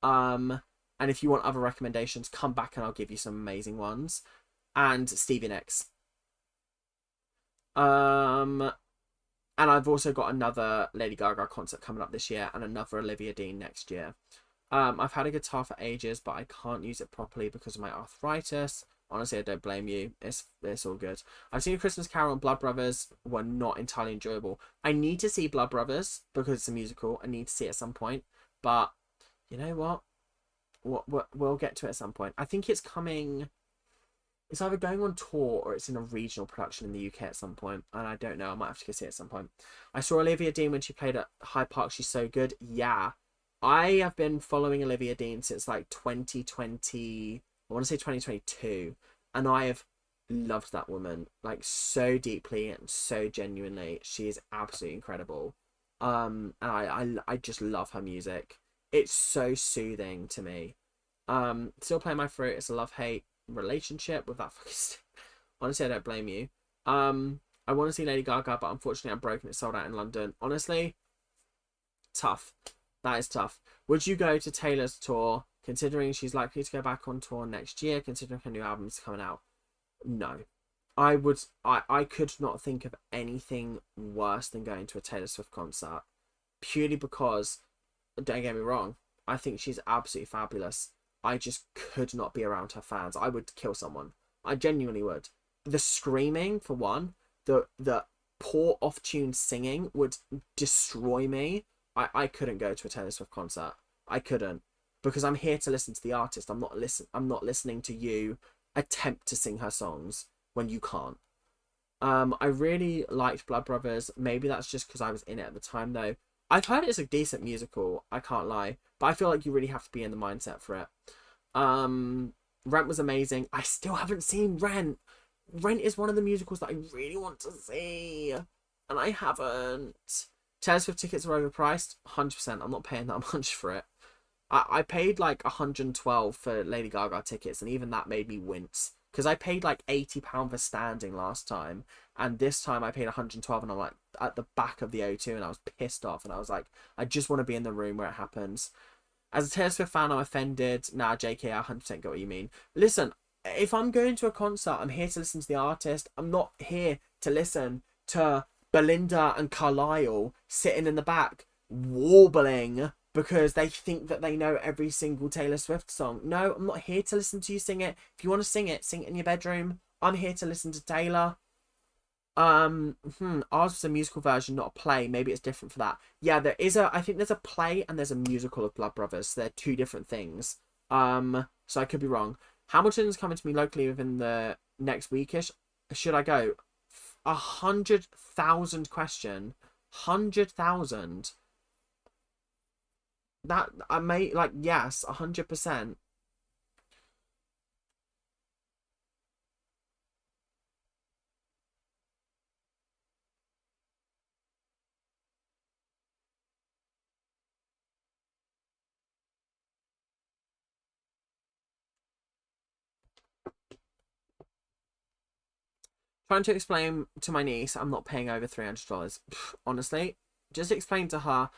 And if you want other recommendations, come back and I'll give you some amazing ones. and Stevie Nicks. And I've also got another Lady Gaga concert coming up this year and another Olivia Dean next year. I've had a guitar for ages, but I can't use it properly because of my arthritis. Honestly, I don't blame you. It's all good. I've seen A Christmas Carol and Blood Brothers were not entirely enjoyable. I need to see Blood Brothers because it's a musical. I need to see it at some point. But you know what? We'll get to it at some point. I think it's coming. It's either going on tour or it's in a regional production in the UK at some point. And I don't know. I might have to go see it at some point. I saw Olivia Dean when she played at Hyde Park. She's so good. Yeah. I have been following Olivia Dean since like 2020, I want to say 2022, and I have loved that woman like so deeply and so genuinely. She is absolutely incredible. And I just love her music. It's so soothing to me. Still playing my fruit. It's a love-hate relationship with that fucking honestly, I don't blame you. I want to see Lady Gaga, but unfortunately I'm broken. It's sold out in London. Honestly, tough. That is tough. Would you go to Taylor's tour, considering she's likely to go back on tour next year, considering her new album's coming out? No. I could not think of anything worse than going to a Taylor Swift concert. Purely because, don't get me wrong, I think she's absolutely fabulous. I just could not be around her fans. I would kill someone. I genuinely would. The screaming, for one, the poor off-tune singing would destroy me. I couldn't go to a Taylor Swift concert. I couldn't, because I'm here to listen to the artist. I'm not listening to you attempt to sing her songs when you can't. I really liked Blood Brothers. Maybe that's just because I was in it at the time, though. I've heard it's a decent musical. I can't lie, but I feel like you really have to be in the mindset for it. Rent was amazing. I still haven't seen Rent. Rent is one of the musicals that I really want to see, and I haven't. Taylor Swift tickets are overpriced. 100%. I'm not paying that much for it. I paid like 112 for Lady Gaga tickets, and even that made me wince. Because I paid like £80 for standing last time, and this time I paid 112, and I'm like at the back of the O2, and I was pissed off, and I was like, I just want to be in the room where it happens. As a Taylor Swift fan, I'm offended. Nah, JK, I 100% get what you mean. Listen, if I'm going to a concert, I'm here to listen to the artist. I'm not here to listen to Belinda and Carlisle sitting in the back warbling because they think that they know every single Taylor Swift song. No, I'm not here to listen to you sing it. If you want to sing it in your bedroom. I'm here to listen to Taylor. Ours was a musical version, not a play. Maybe it's different for that. Yeah, I think there's a play and there's a musical of Blood Brothers. So they're two different things. So I could be wrong. Hamilton's coming to me locally within the next weekish. Should I go? 100,000 question. 100,000. That I may like, yes, 100%. Trying to explain to my niece I'm not paying over $300. Honestly, just explain to her,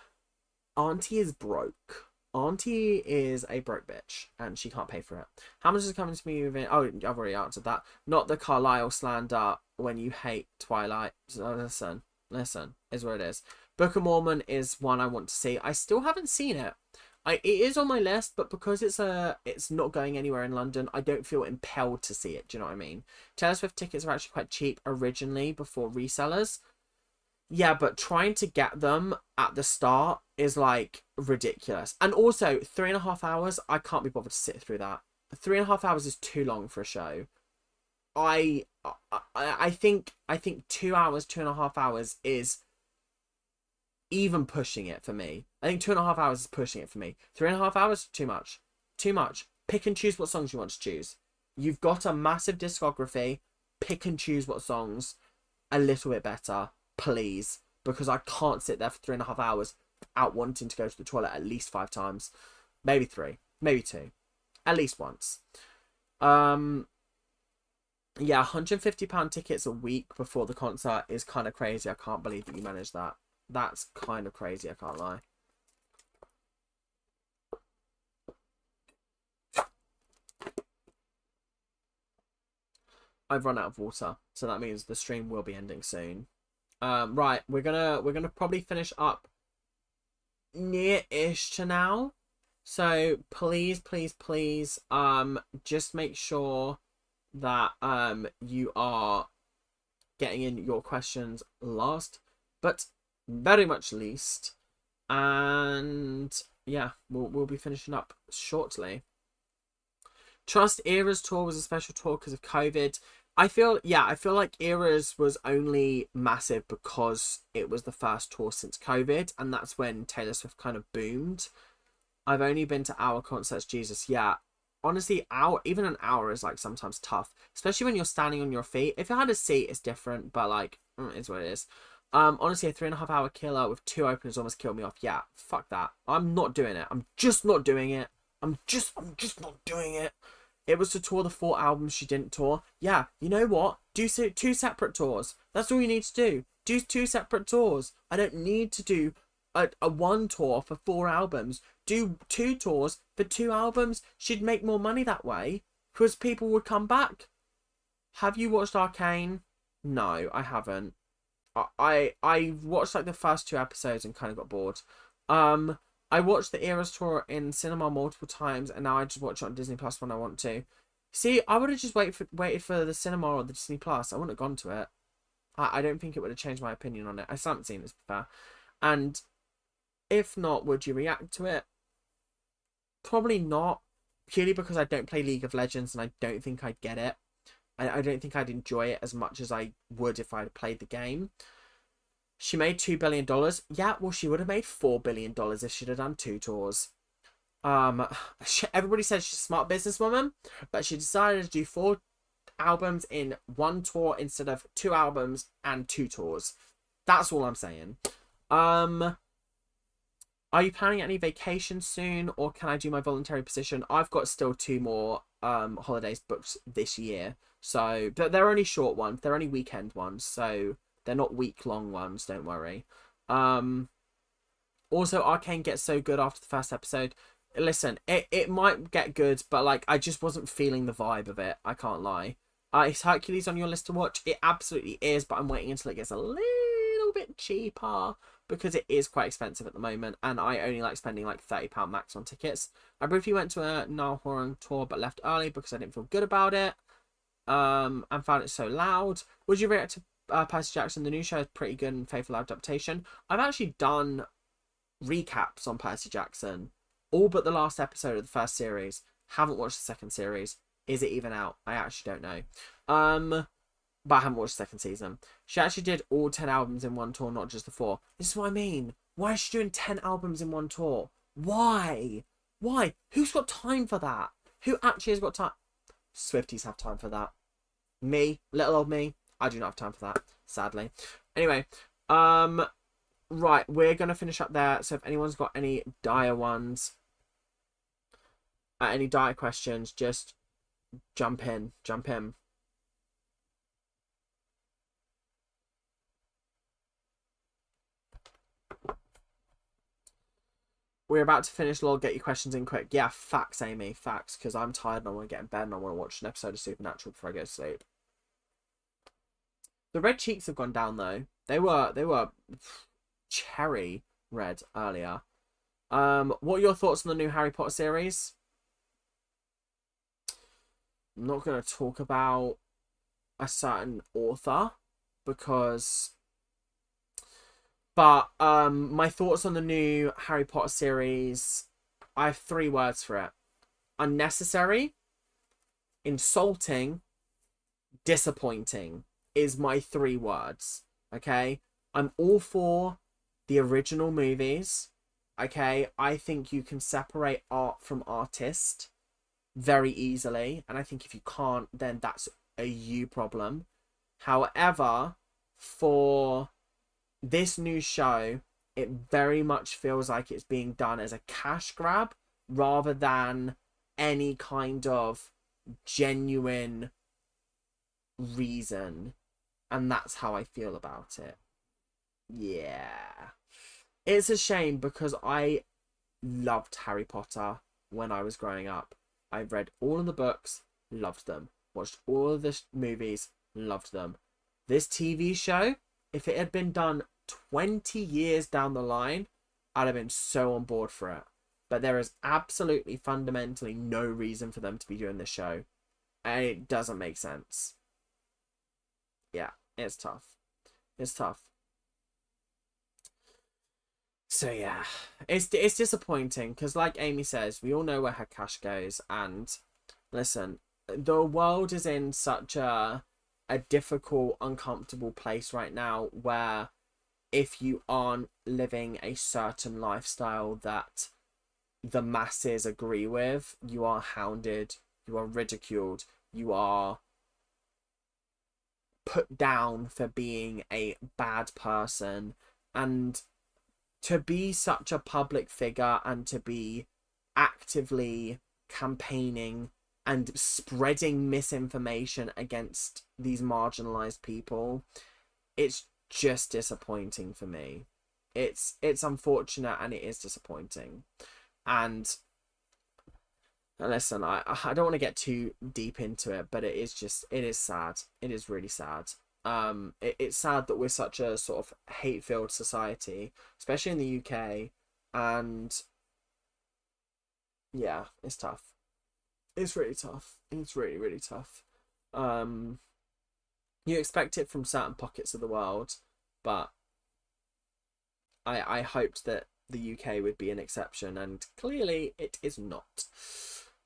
Auntie is broke. Auntie is a broke bitch, and she can't pay for it. How much is coming to me within... Oh, I've already answered that. Not the Carlisle slander when you hate Twilight. So listen, is what it is. Book of Mormon is one I want to see. I still haven't seen it. It is on my list, but because it's not going anywhere in London, I don't feel impelled to see it. Do you know what I mean? Taylor Swift tickets are actually quite cheap originally before resellers. Yeah, but trying to get them at the start is like ridiculous. And also 3.5 hours, I can't be bothered to sit through that. 3.5 hours is too long for a show. I think 2 hours, 2.5 hours is even pushing it for me. I think 2.5 hours is pushing it for me. 3.5 hours, too much. Too much. Pick and choose what songs you want to choose. You've got a massive discography. Pick and choose what songs a little bit better, please. Because I can't sit there for 3.5 hours without wanting to go to the toilet at least 5 times. Maybe 3. Maybe 2. At least once. Yeah, £150 tickets a week before the concert is kind of crazy. I can't believe that you managed that. That's kind of crazy, I can't lie. I've run out of water, so that means the stream will be ending soon. Right, we're gonna probably finish up near-ish to now. So please, just make sure that you are getting in your questions last, but very much least. And yeah, we'll be finishing up shortly. Trust Era's tour was a special tour because of COVID. I feel like Era's was only massive because it was the first tour since COVID, and that's when Taylor Swift kind of boomed. I've only been to hour concerts, Jesus. Yeah, honestly, even an hour is like sometimes tough, especially when you're standing on your feet. If I had a seat, it's different, but like, it's what it is. Honestly, a 3.5 hour killer with 2 openers almost killed me off. Yeah, fuck that. I'm not doing it. I'm just not doing it. I'm just not doing it. It was to tour the 4 albums she didn't tour. Yeah, you know what? Do 2 separate tours. That's all you need to do. Do 2 separate tours. I don't need to do a 1 tour for 4 albums. Do 2 tours for 2 albums. She'd make more money that way because people would come back. Have you watched Arcane? No, I haven't. I watched like the first 2 episodes and kind of got bored. I watched the Eras tour in cinema multiple times, and now I just watch it on Disney Plus when I want to. See, I would have just waited for the cinema or the Disney Plus. I wouldn't have gone to it. I don't think it would have changed my opinion on it. I still haven't seen it, to be fair. And if not, would you react to it? Probably not. Purely because I don't play League of Legends and I don't think I'd get it. I don't think I'd enjoy it as much as I would if I'd played the game. She made $2 billion. Yeah, well, she would have made $4 billion if she'd have done 2 tours. Everybody says she's a smart businesswoman, but she decided to do 4 albums in 1 tour instead of 2 albums and 2 tours. That's all I'm saying. Are you planning any vacations soon, or can I do my voluntary position? I've got still 2 more holidays booked this year, so but they're only short ones. They're only weekend ones, so they're not week-long ones. Don't worry. Also, Arcane gets so good after the first episode. Listen, it might get good, but like I just wasn't feeling the vibe of it. I can't lie. Is Hercules on your list to watch? It absolutely is, but I'm waiting until it gets a little bit cheaper because it is quite expensive at the moment, and I only like spending like £30 max on tickets. I briefly went to a Niall Horan tour but left early because I didn't feel good about it. And found it so loud. Would you react to Percy Jackson? The new show is pretty good and faithful adaptation. I've actually done recaps on Percy Jackson, all but the last episode of the first series. Haven't watched the second series. Is it even out? I actually don't know. But I haven't watched the second season. She actually did all 10 albums in 1 tour, not just the 4. This is what I mean. Why is she doing 10 albums in 1 tour? Why? Who's got time for that? Who actually has got time? Swifties have time for that. Me, little old me, I do not have time for that, sadly. Anyway, right, we're gonna finish up there. So if anyone's got any dire ones, any dire questions, just jump in. We're about to finish, lol. Get your questions in quick. Yeah, facts, Amy. Facts, because I'm tired and I want to get in bed and I want to watch an episode of Supernatural before I go to sleep. The red cheeks have gone down, though. They were cherry red earlier. What are your thoughts on the new Harry Potter series? I'm not going to talk about a certain author because... But my thoughts on the new Harry Potter series, I have 3 words for it. Unnecessary, insulting, disappointing is my 3 words. Okay? I'm all for the original movies. Okay? I think you can separate art from artist very easily. And I think if you can't, then that's a you problem. However, for this new show, it very much feels like it's being done as a cash grab rather than any kind of genuine reason. And that's how I feel about it. Yeah. It's a shame because I loved Harry Potter when I was growing up. I read all of the books, loved them. watched all of the movies, loved them. This TV show, if it had been done 20 years down the line, I'd have been so on board for it. But there is absolutely fundamentally no reason for them to be doing this show. And it doesn't make sense. Yeah, it's tough. It's tough. So yeah, it's disappointing because, like Amy says, we all know where her cash goes. And listen, the world is in such a difficult, uncomfortable place right now where if you aren't living a certain lifestyle that the masses agree with, you are hounded, you are ridiculed, you are put down for being a bad person. And to be such a public figure and to be actively campaigning and spreading misinformation against these marginalized people, it's just disappointing for me. It's unfortunate and it is disappointing. And listen, I don't want to get too deep into it, but it is sad. It is really sad. It's sad that we're such a sort of hate-filled society, especially in the UK, and yeah, it's tough. It's really tough. It's really, really tough. You expect it from certain pockets of the world, but I hoped that the UK would be an exception, and clearly it is not.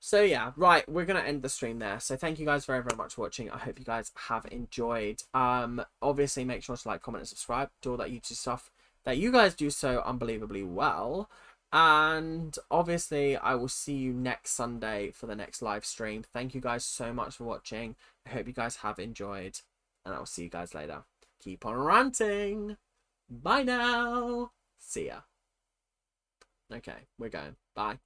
So yeah, right, we're going to end the stream there. So thank you guys very, very much for watching. I hope you guys have enjoyed. Obviously, make sure to like, comment, and subscribe. Do all that YouTube stuff that you guys do so unbelievably well. And obviously, I will see you next Sunday for the next live stream. Thank you guys so much for watching. I hope you guys have enjoyed. And I will see you guys later. Keep on ranting. Bye now. See ya. Okay, we're going. Bye.